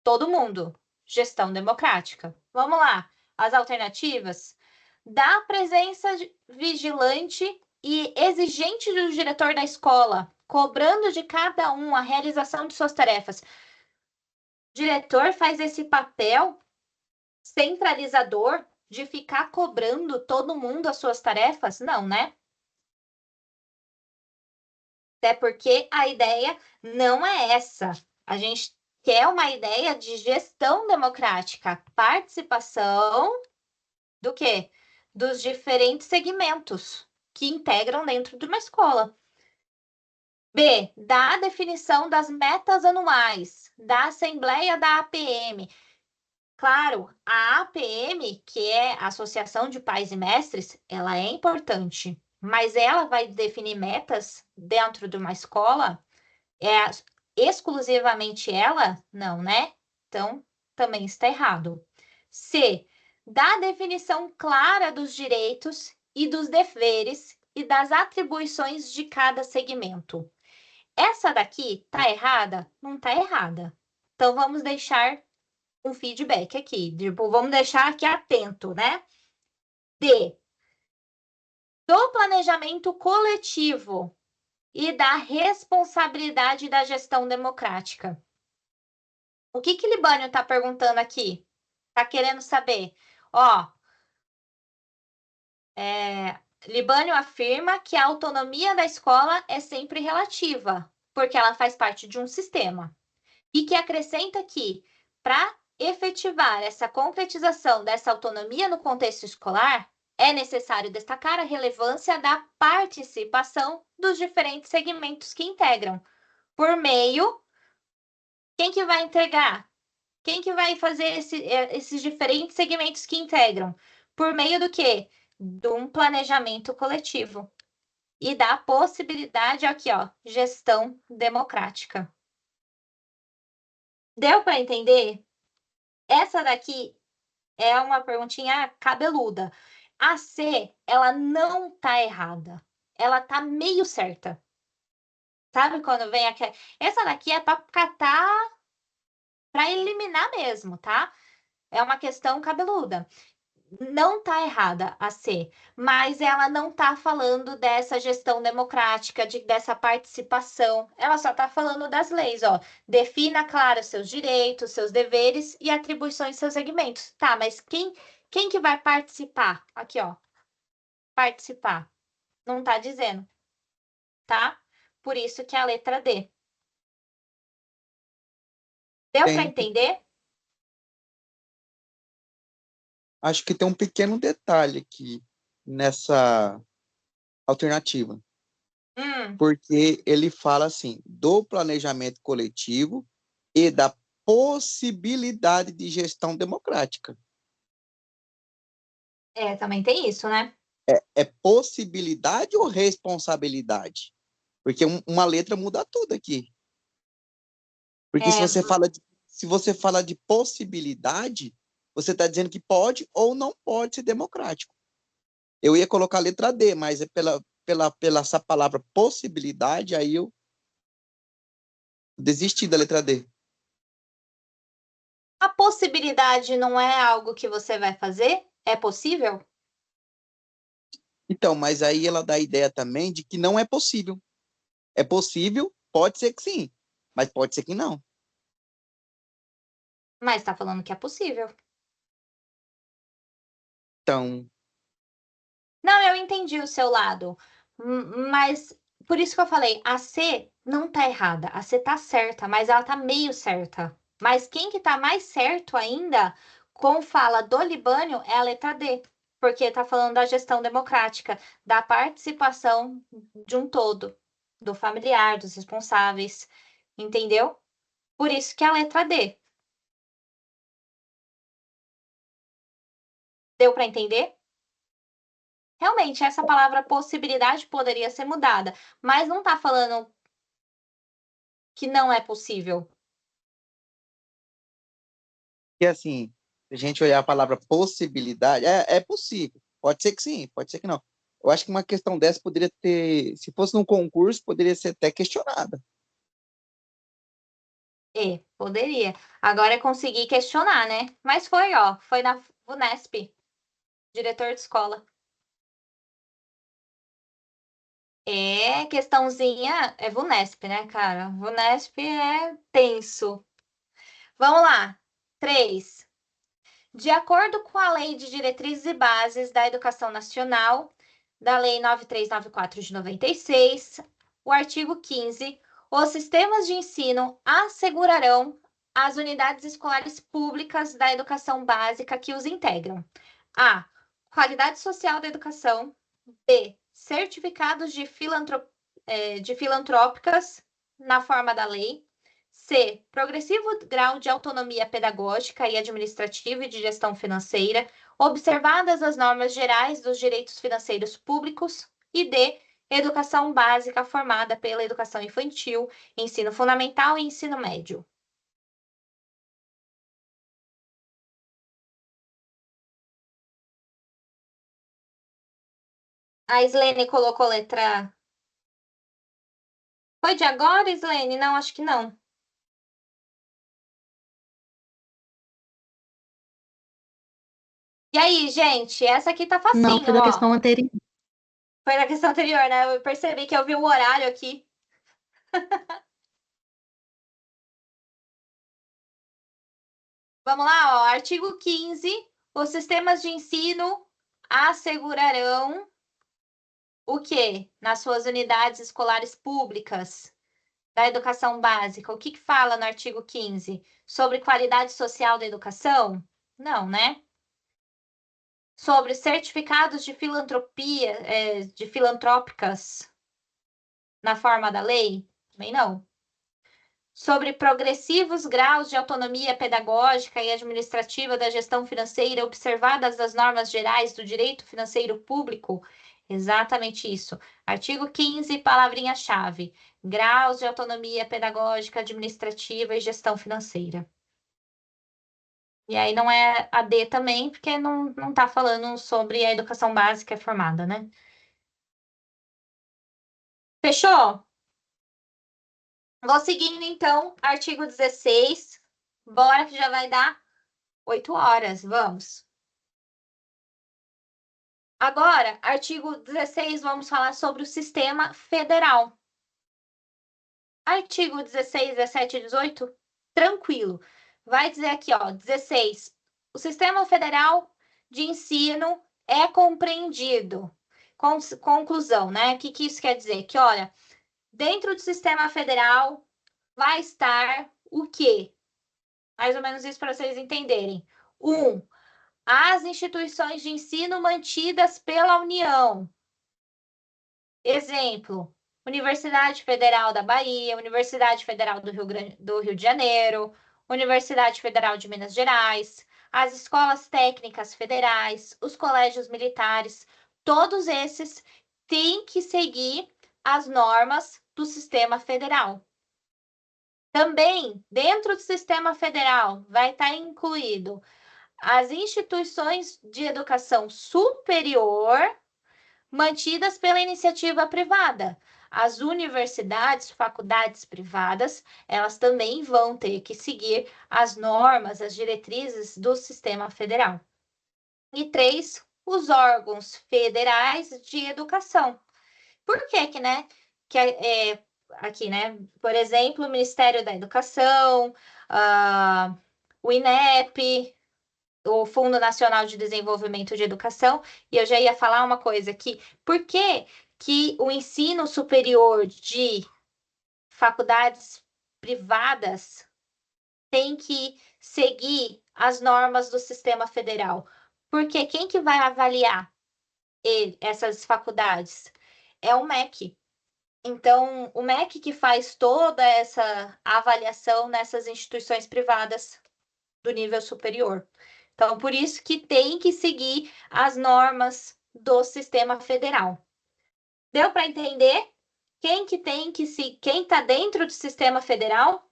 todo mundo. Gestão democrática. Vamos lá. As alternativas: da presença vigilante e exigente do diretor da escola, cobrando de cada um a realização de suas tarefas. O diretor faz esse papel centralizador de ficar cobrando todo mundo as suas tarefas? Não, né? Até porque a ideia não é essa. A gente quer uma ideia de gestão democrática, participação do quê? Dos diferentes segmentos que integram dentro de uma escola. B, da definição das metas anuais, da Assembleia da APM. Claro, a APM, que é a Associação de Pais e Mestres, ela é importante, mas ela vai definir metas dentro de uma escola? É exclusivamente ela? Não, né? Então, também está errado. C, da definição clara dos direitos e dos deveres e das atribuições de cada segmento. Essa daqui tá errada? Não tá errada. Então, vamos deixar um feedback aqui. Tipo, vamos deixar aqui atento, né? D, do planejamento coletivo e da responsabilidade da gestão democrática. O que Libânio está perguntando aqui? Está querendo saber? Ó, Libânio afirma que a autonomia da escola é sempre relativa, porque ela faz parte de um sistema. E que acrescenta que, para efetivar essa concretização dessa autonomia no contexto escolar, é necessário destacar a relevância da participação dos diferentes segmentos que integram, por meio. Quem que vai entregar? Quem que vai fazer esses diferentes segmentos que integram? Por meio do quê? De um planejamento coletivo. E da possibilidade aqui, ó, gestão democrática. Deu para entender? Essa daqui é uma perguntinha cabeluda. A C, ela não tá errada. Ela tá meio certa. Sabe quando vem aqui? Essa daqui é para catar, para eliminar mesmo, tá? É uma questão cabeluda. não está errada a C, mas ela não está falando dessa gestão democrática, dessa participação. Ela só está falando das leis, ó. Defina, claro, seus direitos, seus deveres e atribuições seus segmentos. Tá, mas quem que vai participar? Aqui, ó. Participar. Não está dizendo, tá? Por isso que é a letra D. Deu para
Tem,
entender?
acho que tem um pequeno detalhe aqui nessa alternativa, porque ele fala assim, do planejamento coletivo e da possibilidade de gestão democrática.
Também tem isso, né?
É possibilidade ou responsabilidade? Porque uma letra muda tudo aqui. Porque se você fala de possibilidade, você está dizendo que pode ou não pode ser democrático. Eu ia colocar a letra D, mas é pela essa palavra possibilidade, aí eu desisti da letra D.
A possibilidade não é algo que você vai fazer? É possível?
Então, mas aí ela dá a ideia também de que não é possível. É possível, pode ser que sim, mas pode ser que não.
Mas está falando que é possível.
Então,
Não, eu entendi o seu lado. Mas por isso que eu falei, a C não tá errada. A C tá certa, mas ela tá meio certa. Mas quem que tá mais certo ainda, com fala do Libânio, é a letra D. Porque tá falando da gestão democrática, da participação de um todo, do familiar, dos responsáveis. Entendeu? Por isso que é a letra D. Deu para entender? Realmente, essa palavra possibilidade poderia ser mudada, mas não está falando que não é possível.
que assim, se a gente olhar a palavra possibilidade, é possível. Pode ser que sim, pode ser que não. Eu acho que uma questão dessa poderia ter, se fosse num concurso, poderia ser até questionada.
Poderia. Agora é conseguir questionar, né? Mas foi, ó, foi na Unesp, diretor de escola. Questãozinha, é Vunesp, né, cara? Vunesp é tenso. Vamos lá. 3. De acordo com a Lei de Diretrizes e Bases da Educação Nacional, da Lei 9394 de 96, o artigo 15, os sistemas de ensino assegurarão as unidades escolares públicas da educação básica que os integram. A. Qualidade social da educação. B. Certificados de filantrópicas na forma da lei. C. Progressivo grau de autonomia pedagógica e administrativa e de gestão financeira, observadas as normas gerais dos direitos financeiros públicos. E D. Educação básica formada pela educação infantil, ensino fundamental e ensino médio. A Islene colocou letra. Foi de agora, Islene? Não, acho que não. E aí, gente? Essa aqui tá facinho,
Não, foi da
ó.
questão anterior.
Foi na questão anterior, né? Eu percebi que eu vi o horário aqui. Vamos lá, ó. Artigo 15. Os sistemas de ensino assegurarão o quê? Nas suas unidades escolares públicas da educação básica. O que que fala no artigo 15? Sobre qualidade social da educação? Não, né? Sobre certificados de filantropia, de filantrópicas na forma da lei? Também não. Sobre progressivos graus de autonomia pedagógica e administrativa da gestão financeira observadas as normas gerais do direito financeiro público. Exatamente isso. Artigo 15, palavrinha-chave. Graus de autonomia pedagógica, administrativa e gestão financeira. E aí não é a D também, porque não está falando sobre a educação básica formada, né? Fechou? Vou seguindo, então, artigo 16. Bora que já vai dar 8 horas. Vamos. Agora, artigo 16, vamos falar sobre o sistema federal. Artigo 16, 17 e 18, tranquilo. Vai dizer aqui, ó, 16. O sistema federal de ensino é compreendido. Conclusão, né? O que isso quer dizer? Que, olha, dentro do sistema federal vai estar o quê? Mais ou menos isso para vocês entenderem. 1. As instituições de ensino mantidas pela União. Exemplo, Universidade Federal da Bahia, Universidade Federal do Rio de Janeiro, Universidade Federal de Minas Gerais, as escolas técnicas federais, os colégios militares, todos esses têm que seguir as normas do sistema federal. Também, dentro do sistema federal, vai estar incluído as instituições de educação superior mantidas pela iniciativa privada. As universidades, faculdades privadas, elas também vão ter que seguir as normas, as diretrizes do sistema federal. E 3, os órgãos federais de educação. Por que, né? Aqui, né? Por exemplo, o Ministério da Educação, o INEP, o Fundo Nacional de Desenvolvimento de Educação, e eu já ia falar uma coisa aqui. Por que o ensino superior de faculdades privadas tem que seguir as normas do sistema federal? Porque quem que vai avaliar essas faculdades? É o MEC. Então, o MEC que faz toda essa avaliação nessas instituições privadas do nível superior. Então, por isso que tem que seguir as normas do sistema federal. Deu para entender quem está dentro do sistema federal?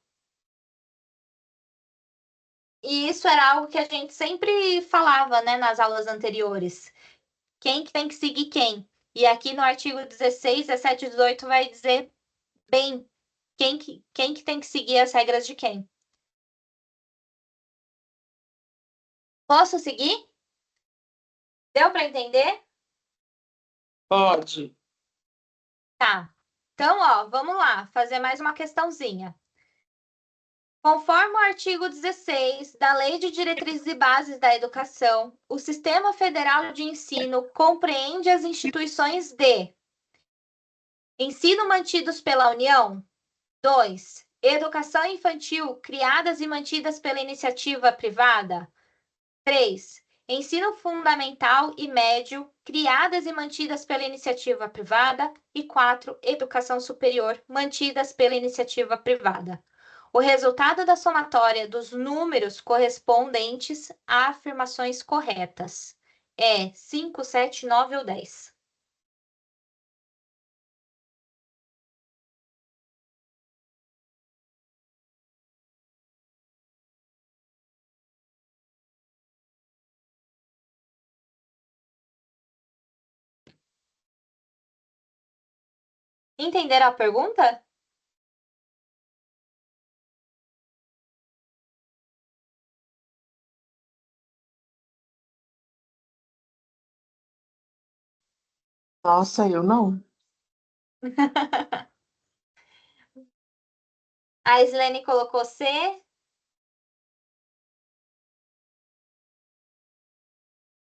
E isso era algo que a gente sempre falava, né, nas aulas anteriores. Quem que tem que seguir quem? E aqui no artigo 16, 17 e 18 vai dizer bem quem que tem que seguir as regras de quem. Posso seguir? Deu para entender?
Pode.
Tá. Então, ó, vamos lá, fazer mais uma questãozinha. Conforme o artigo 16 da Lei de Diretrizes e Bases da Educação, o Sistema Federal de Ensino compreende as instituições de ensino mantidos pela União. 2. Educação infantil criadas e mantidas pela iniciativa privada. 3. Ensino fundamental e médio, criadas e mantidas pela iniciativa privada. E 4. Educação superior, mantidas pela iniciativa privada. O resultado da somatória dos números correspondentes a afirmações corretas é 5, 7, 9 ou 10. Entenderam a pergunta?
Nossa, eu não.
A Islene colocou C.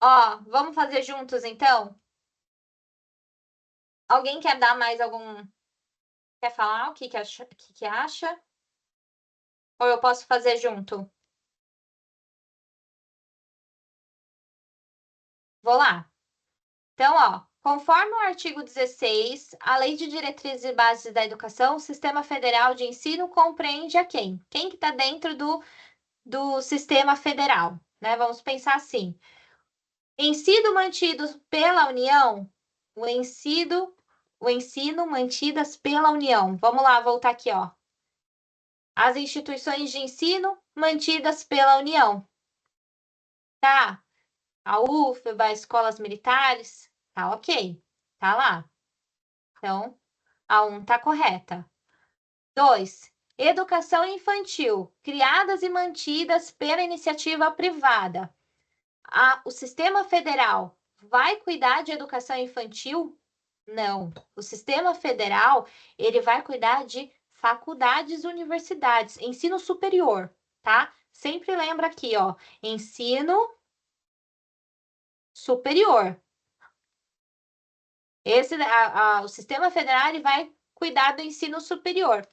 Ó, vamos fazer juntos então? Alguém quer dar mais algum... Quer falar o que acha? Ou eu posso fazer junto? Vou lá. Então, ó, conforme o artigo 16, a Lei de Diretrizes e Bases da Educação, o Sistema Federal de Ensino compreende a quem? Quem que está dentro do sistema federal, né? Vamos pensar assim. Ensino mantido pela União, o ensino mantidas pela União. Vamos lá, voltar aqui, ó. As instituições de ensino mantidas pela União. Tá? A UFBA, escolas militares, tá ok. Tá lá. Então, a 1 tá correta. 2. Educação infantil, criadas e mantidas pela iniciativa privada. O sistema federal vai cuidar de educação infantil? Não. O sistema federal, ele vai cuidar de faculdades e universidades, ensino superior, tá? Sempre lembra aqui, ó, ensino superior. O sistema federal ele vai cuidar do ensino superior.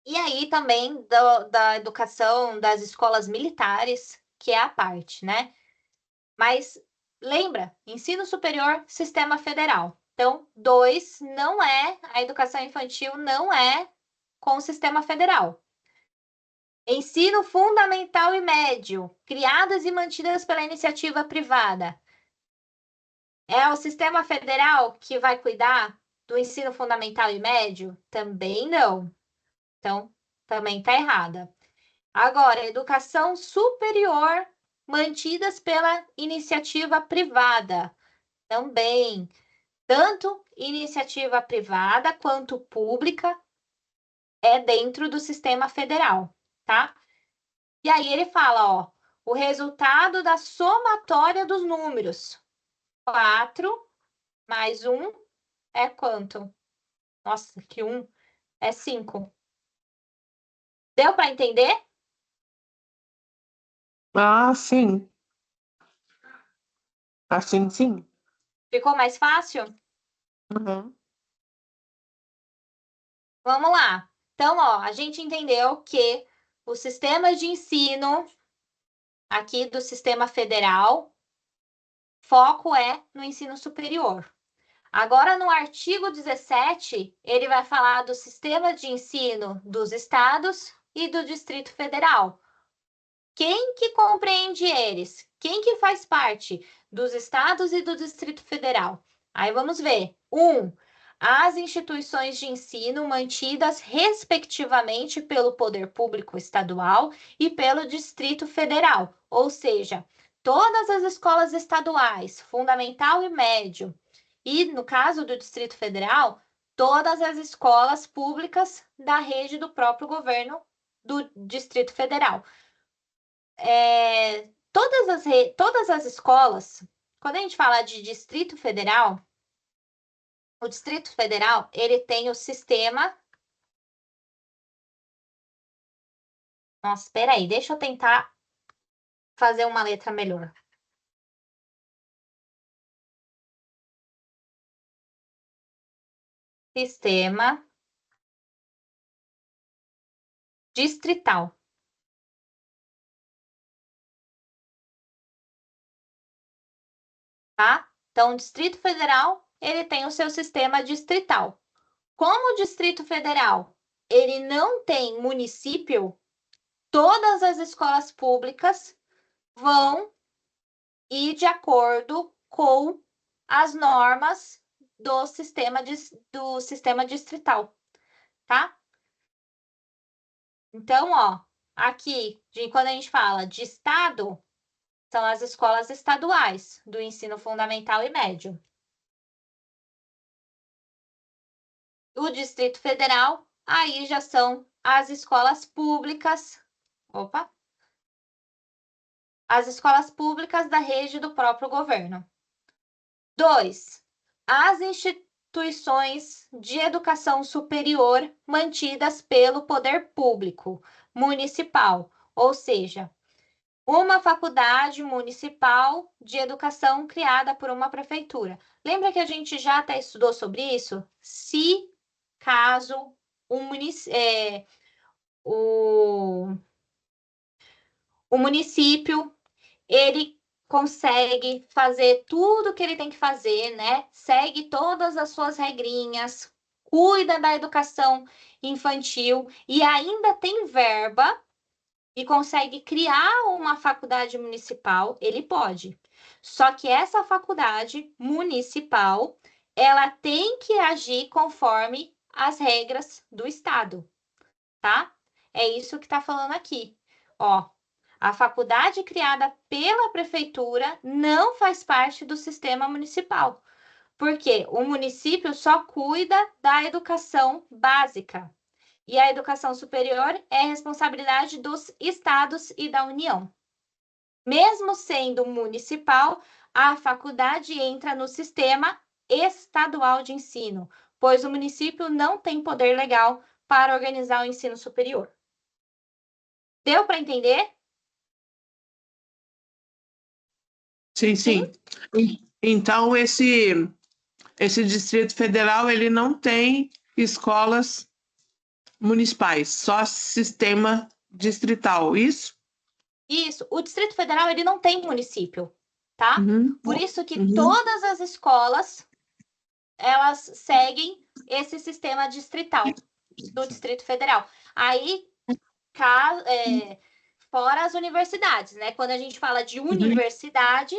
E aí também da educação das escolas militares, que é a parte, né? Mas lembra, ensino superior, sistema federal. Então, 2 não é, a educação infantil não é com o sistema federal. Ensino fundamental e médio, criadas e mantidas pela iniciativa privada. É o sistema federal que vai cuidar do ensino fundamental e médio? Também não. Então, também está errada. Agora, educação superior mantidas pela iniciativa privada. Também. Tanto iniciativa privada quanto pública é dentro do sistema federal, tá? E aí ele fala, ó, o resultado da somatória dos números. 4 mais 1 é quanto? Nossa, que 1 é 5. Deu para entender?
Ah, sim. Assim, sim.
Ficou mais fácil?
Uhum.
Vamos lá. Então, ó, a gente entendeu que o sistema de ensino aqui do sistema federal, foco é no ensino superior. Agora, no artigo 17, ele vai falar do sistema de ensino dos estados e do Distrito Federal. Quem que compreende eles? Quem que faz parte dos estados e do Distrito Federal? Aí vamos ver. 1. As instituições de ensino mantidas respectivamente pelo poder público estadual e pelo Distrito Federal, ou seja, todas as escolas estaduais, fundamental e médio, e no caso do Distrito Federal, todas as escolas públicas da rede do próprio governo do Distrito Federal. Todas as escolas, quando a gente fala de Distrito Federal, o Distrito Federal, ele tem o sistema... Nossa, espera aí, deixa eu tentar fazer uma letra melhor. Sistema distrital. Tá? Então, o Distrito Federal, ele tem o seu sistema distrital. Como o Distrito Federal, ele não tem município, todas as escolas públicas vão ir de acordo com as normas do sistema distrital, tá? Então, ó, aqui, quando a gente fala de estado, são as escolas estaduais do ensino fundamental e médio. O Distrito Federal, aí já são as escolas públicas, as escolas públicas da rede do próprio governo. 2. As instituições de educação superior mantidas pelo poder público municipal, ou seja, uma faculdade municipal de educação criada por uma prefeitura. Lembra que a gente já até estudou sobre isso? Se caso o município ele consegue fazer tudo que ele tem que fazer, né? Segue todas as suas regrinhas, cuida da educação infantil e ainda tem verba e consegue criar uma faculdade municipal, ele pode. Só que essa faculdade municipal, ela tem que agir conforme as regras do estado, tá? É isso que está falando aqui. Ó, a faculdade criada pela prefeitura não faz parte do sistema municipal, porque o município só cuida da educação básica e a educação superior é responsabilidade dos estados e da União. Mesmo sendo municipal, a faculdade entra no sistema estadual de ensino, pois o município não tem poder legal para organizar o ensino superior. Deu para entender?
Sim, sim. Então, esse Distrito Federal, ele não tem escolas municipais, só sistema distrital, isso?
Isso. O Distrito Federal, ele não tem município, tá?
Uhum.
Por isso que
Uhum.
todas as escolas, elas seguem esse sistema distrital do Distrito Federal. Aí, fora as universidades, né? Quando a gente fala de universidade,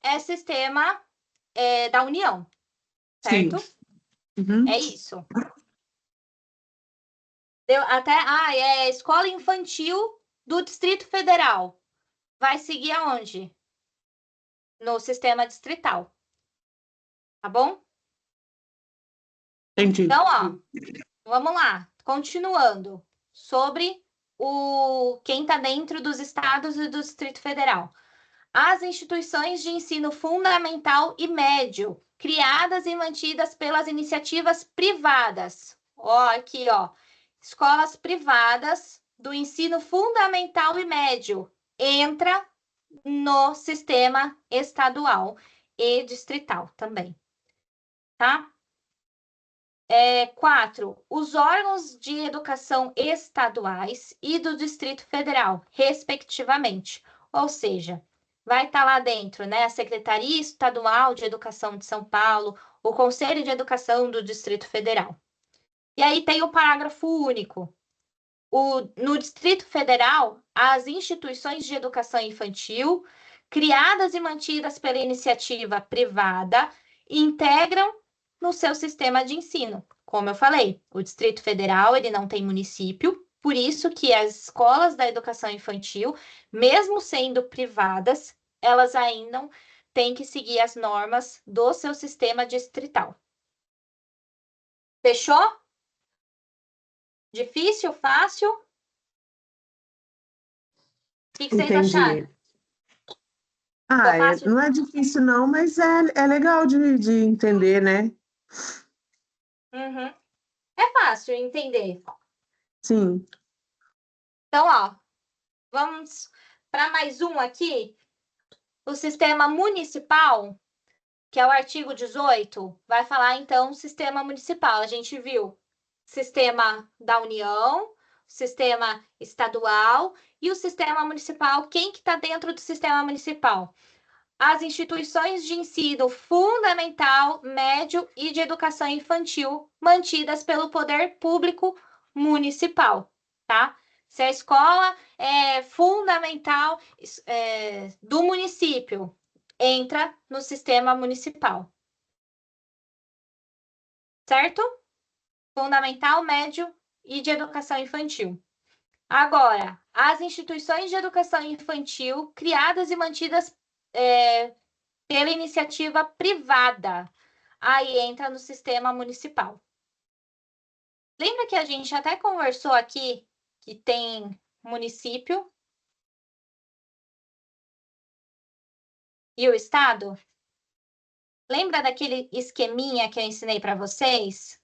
é sistema da União, certo?
Sim. Uhum.
É isso. Escola infantil do Distrito Federal. Vai seguir aonde? No sistema distrital. Tá bom?
Entendi.
Então, ó, vamos lá. Continuando. Sobre quem está dentro dos estados e do Distrito Federal. As instituições de ensino fundamental e médio, criadas e mantidas pelas iniciativas privadas. Ó, aqui, ó. Escolas privadas do ensino fundamental e médio entra no sistema estadual e distrital também, tá? 4. Os órgãos de educação estaduais e do Distrito Federal, respectivamente. Ou seja, vai estar lá dentro, né? A Secretaria Estadual de Educação de São Paulo, o Conselho de Educação do Distrito Federal. E aí tem o parágrafo único. No Distrito Federal, as instituições de educação infantil, criadas e mantidas pela iniciativa privada, integram no seu sistema de ensino. Como eu falei, o Distrito Federal ele não tem município, por isso que as escolas da educação infantil, mesmo sendo privadas, elas ainda têm que seguir as normas do seu sistema distrital. Fechou? Difícil? Fácil? O que vocês acharam?
Não é difícil não, mas é legal de entender, né?
Uhum. É fácil entender.
Sim.
Então, ó, vamos para mais um aqui. O sistema municipal, que é o artigo 18, vai falar, então, sistema municipal. A gente viu sistema da União, sistema estadual e o sistema municipal. Quem que está dentro do sistema municipal? As instituições de ensino fundamental, médio e de educação infantil mantidas pelo poder público municipal, tá? Se a escola é fundamental do município, entra no sistema municipal. Certo? Fundamental, médio e de educação infantil. Agora, as instituições de educação infantil criadas e mantidas pela iniciativa privada, aí entra no sistema municipal. Lembra que a gente até conversou aqui que tem município e o estado? Lembra daquele esqueminha que eu ensinei para vocês?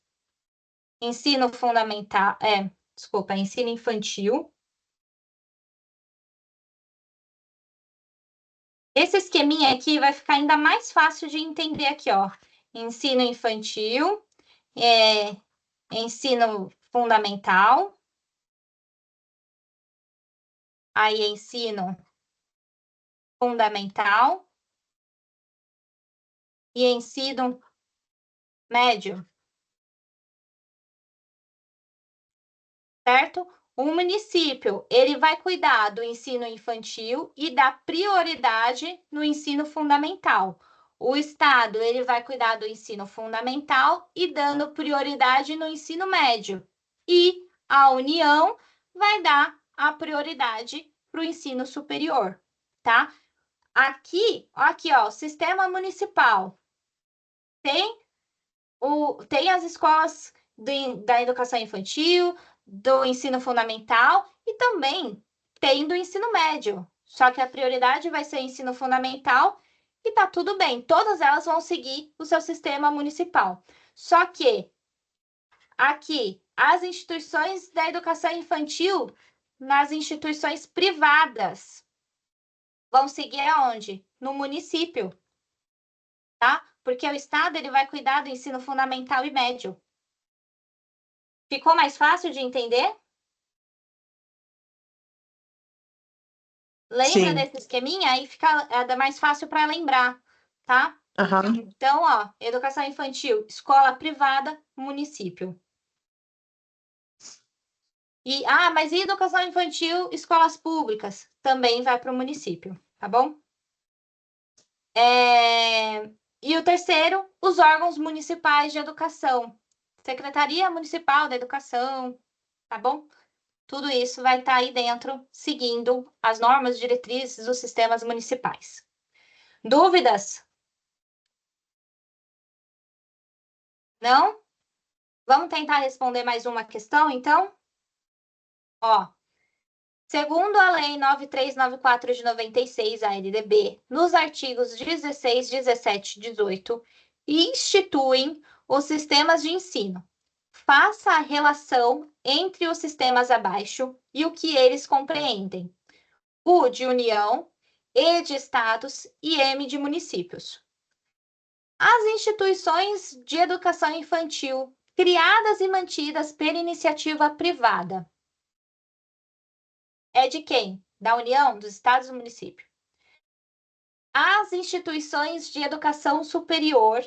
Ensino fundamental, ensino infantil. Esse esqueminha aqui vai ficar ainda mais fácil de entender aqui, ó. Ensino infantil, ensino fundamental, aí ensino fundamental e ensino médio, certo? O município, ele vai cuidar do ensino infantil e da prioridade no ensino fundamental. O estado, ele vai cuidar do ensino fundamental e dando prioridade no ensino médio. E a União vai dar a prioridade para o ensino superior, tá? Aqui, ó, o sistema municipal tem as escolas da educação infantil, do ensino fundamental e também tem do ensino médio. Só que a prioridade vai ser o ensino fundamental e tá tudo bem. Todas elas vão seguir o seu sistema municipal. Só que aqui, as instituições da educação infantil, nas instituições privadas, vão seguir aonde? No município, tá? Porque o Estado ele vai cuidar do ensino fundamental e médio. Ficou mais fácil de entender? Lembra
Sim.
desse esqueminha? Aí fica mais fácil para lembrar, tá?
Aham.
Então, ó, educação infantil, escola privada, município. Mas e educação infantil, escolas públicas? Também vai para o município, tá bom? E o terceiro, os órgãos municipais de educação. Secretaria Municipal da Educação, tá bom? Tudo isso vai estar aí dentro, seguindo as normas e diretrizes dos sistemas municipais. Dúvidas? Não? Vamos tentar responder mais uma questão, então? Ó, segundo a Lei 9394 de 96, a LDB, nos artigos 16, 17 e 18, instituem os sistemas de ensino. Faça a relação entre os sistemas abaixo e o que eles compreendem. U de União, E de Estados e M de municípios. As instituições de educação infantil criadas e mantidas por iniciativa privada. É de quem? Da União, dos Estados e do município. As instituições de educação superior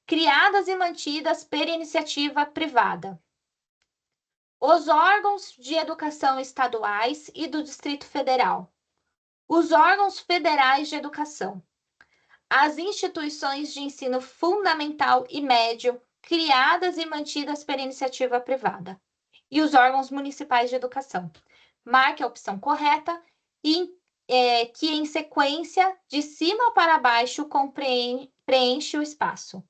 criadas e mantidas por iniciativa privada. Os órgãos de educação estaduais e do Distrito Federal. Os órgãos federais de educação. As instituições de ensino fundamental e médio criadas e mantidas por iniciativa privada. E os órgãos municipais de educação. Marque a opção correta e que em sequência, de cima para baixo, preenche o espaço.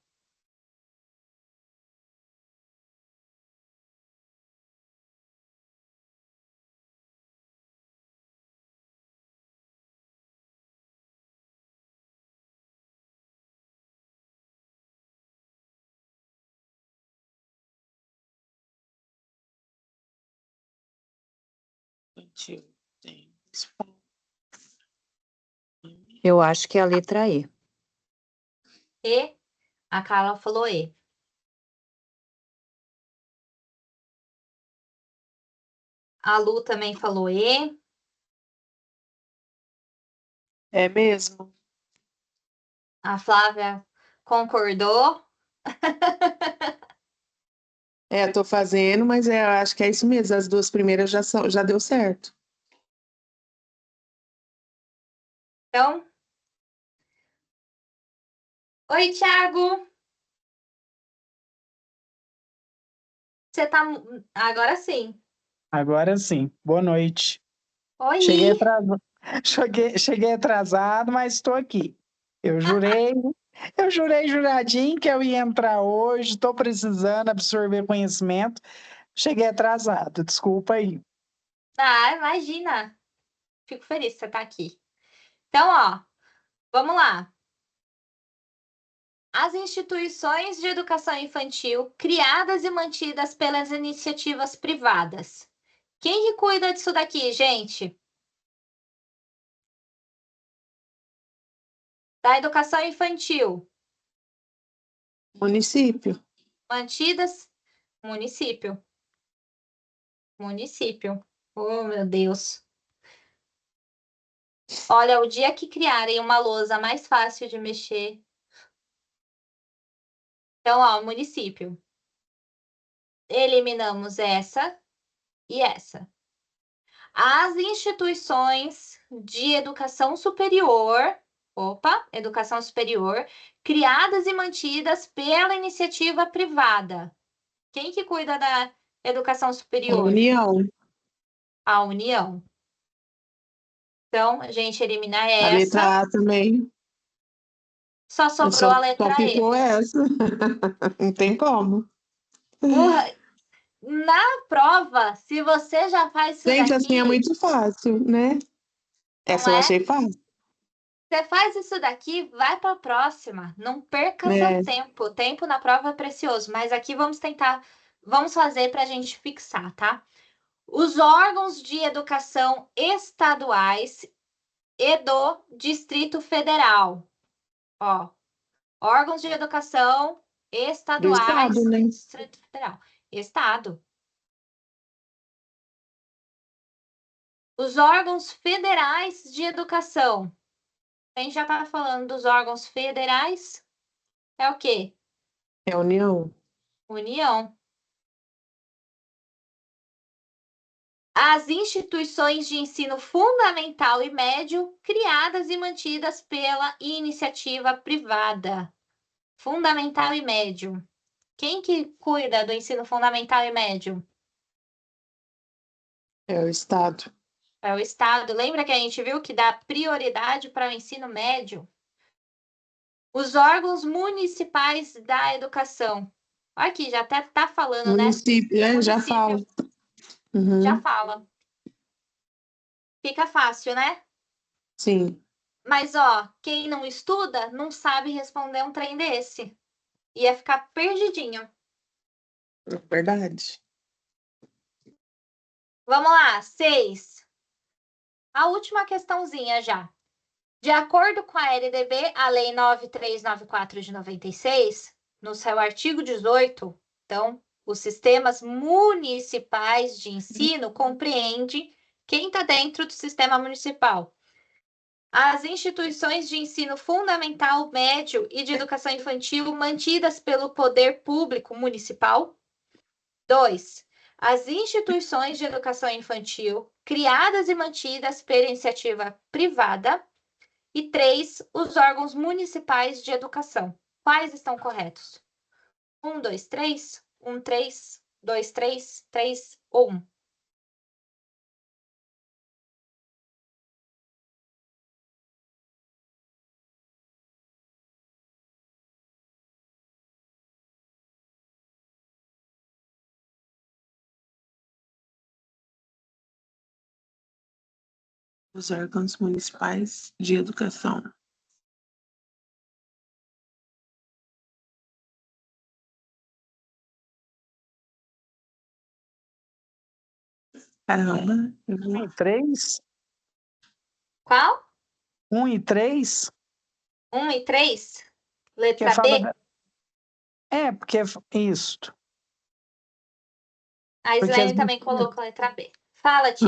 Eu acho que é a letra E.
E, a Carla falou E. A Lu também falou E.
É mesmo.
A Flávia concordou.
Tô fazendo, mas eu acho que é isso mesmo. As duas primeiras já deu certo.
Então. Oi, Thiago. Você tá. Agora sim.
Agora sim. Boa noite.
Oi.
Cheguei atrasado, mas estou aqui. Eu jurei juradinho que eu ia entrar hoje. Estou precisando absorver conhecimento. Cheguei atrasado, desculpa aí.
Imagina. Fico feliz que você tá aqui. Então, ó, vamos lá. As instituições de educação infantil criadas e mantidas pelas iniciativas privadas. Quem que cuida disso daqui, gente? Da educação infantil.
Município.
Mantidas? Município. Município. Oh, meu Deus. Olha, o dia que criarem uma lousa mais fácil de mexer. Então, ó, município. Eliminamos essa e essa. As instituições de educação superior, educação superior, criadas e mantidas pela iniciativa privada. Quem que cuida da educação superior?
União.
A União. Então, a gente elimina
A
essa.
letra A também.
Só sobrou a letra
Só ficou
E.
essa. Não tem como.
Na prova, se você já faz isso
Gente,
daqui...
assim é muito fácil, né? Essa
Não
eu
é?
achei fácil.
Você faz isso daqui, vai para a próxima. Não perca
É.
seu tempo. O tempo na prova é precioso. Mas aqui vamos fazer para a gente fixar, tá? Os órgãos de educação estaduais e do Distrito Federal. Ó, órgãos de educação
Do
estaduais
estado, né?
e Distrito Federal. Estado. Os órgãos federais de educação. A gente já está falando dos órgãos federais. É o quê?
É a União.
União. As instituições de ensino fundamental e médio criadas e mantidas pela iniciativa privada. Fundamental e médio. Quem que cuida do ensino fundamental e médio?
É o estado.
É o Estado. Lembra que a gente viu que dá prioridade para o ensino médio? Os órgãos municipais da educação. Aqui, já até está falando, né?
Município, já
Município.
falo. Uhum.
Já fala. Fica fácil, né?
Sim.
Mas, ó, quem não estuda não sabe responder um trem desse. Ia ficar perdidinho.
Verdade.
Vamos lá, 6. A última questãozinha já. De acordo com a LDB, a Lei 9394 de 96, no seu artigo 18, então, os sistemas municipais de ensino compreende quem está dentro do sistema municipal. As instituições de ensino fundamental, médio e de educação infantil mantidas pelo poder público municipal. 2. As instituições de educação infantil criadas e mantidas pela iniciativa privada. E 3, os órgãos municipais de educação. Quais estão corretos? 1, 2, 3, 1, 3, 2, 3, 3 ou 1?
Os órgãos municipais de educação. Caramba.
1 e 3?
Qual?
1 e 3?
1 e 3?
Que
Letra
fala
B?
porque isto.
A
Porque
Islane
as-
também colocou a letra B. Fala, Ti.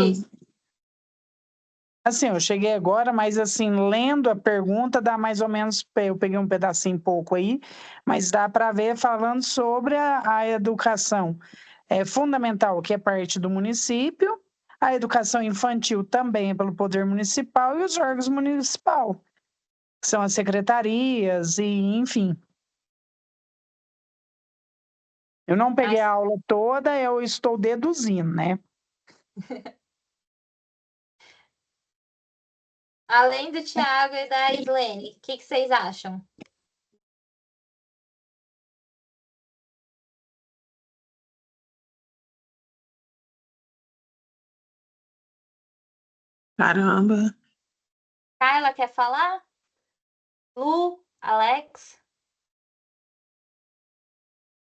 Assim, eu cheguei agora, mas assim, lendo a pergunta, dá mais ou menos, eu peguei um pedacinho pouco aí, mas dá para ver falando sobre a educação fundamental, que é parte do município, a educação infantil também é pelo poder municipal e os órgãos municipal, que são as secretarias e enfim. Eu não peguei a aula toda, eu estou deduzindo, né?
Além do Thiago e da Islane, o que vocês acham?
Caramba.
Carla, quer falar? Lu, Alex?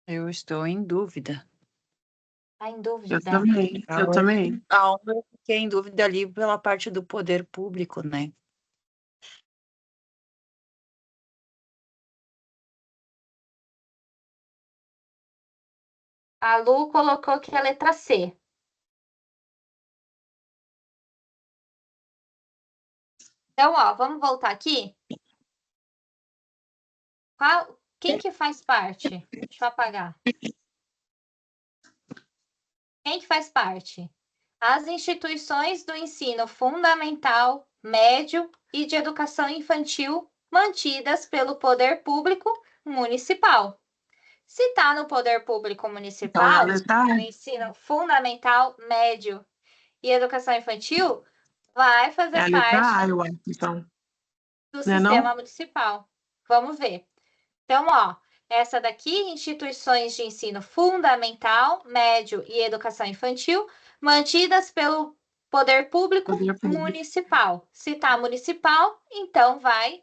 Eu estou em dúvida.
Tá em dúvida?
Eu também. Eu também.
A aula eu fiquei em dúvida ali pela parte do poder público, né?
A Lu colocou que é a letra C. Então, ó, vamos voltar aqui. Quem que faz parte? Deixa eu apagar. Quem que faz parte? As instituições do ensino fundamental, médio e de educação infantil mantidas pelo poder público municipal. Se está no poder público municipal,
Então, ela está...
no ensino fundamental, médio e educação infantil, vai fazer
É a letra A,
parte
eu acho, então.
do
Não é
sistema
não?
municipal. Vamos ver. Então, ó, essa daqui, instituições de ensino fundamental, médio e educação infantil, mantidas pelo Poder público
Poder público.
municipal. Se tá municipal, então vai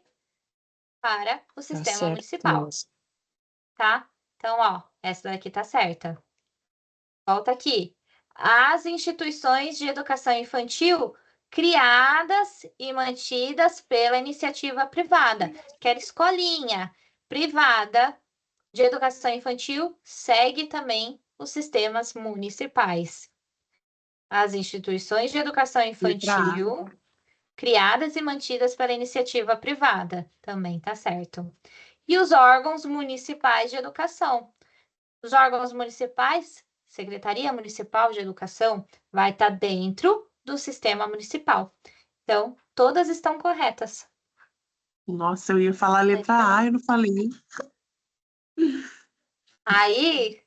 para o
Tá
sistema
certo,
municipal,
moça.
tá? Então, ó, essa daqui tá certa. Volta aqui. As instituições de educação infantil criadas e mantidas pela iniciativa privada, que era escolinha privada de educação infantil, segue também os sistemas municipais. As instituições de educação infantil criadas e mantidas pela iniciativa privada, também tá certo. E os órgãos municipais de educação. Os órgãos municipais, Secretaria Municipal de Educação, vai estar dentro do sistema municipal. Então, todas estão corretas.
Nossa, eu ia falar a letra A, eu não falei.
Aí,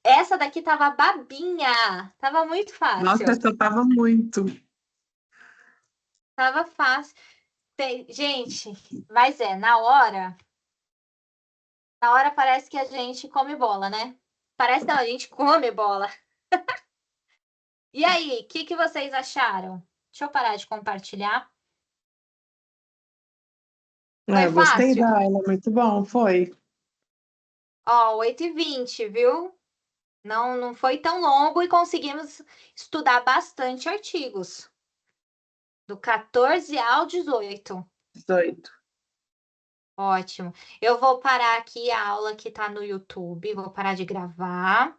essa daqui tava babinha, tava muito fácil.
Nossa, essa tava muito.
Tava fácil. Gente, mas na hora parece que a gente come bola, né? Parece não, a gente come bola. E aí, o que vocês acharam? Deixa eu parar de compartilhar. Foi
Eu gostei
fácil?
da aula, muito bom, foi.
Ó, 8h20, viu? Não foi tão longo e conseguimos estudar bastante artigos. Do 14 ao 18.
18.
Ótimo. Eu vou parar aqui a aula que tá no YouTube, vou parar de gravar.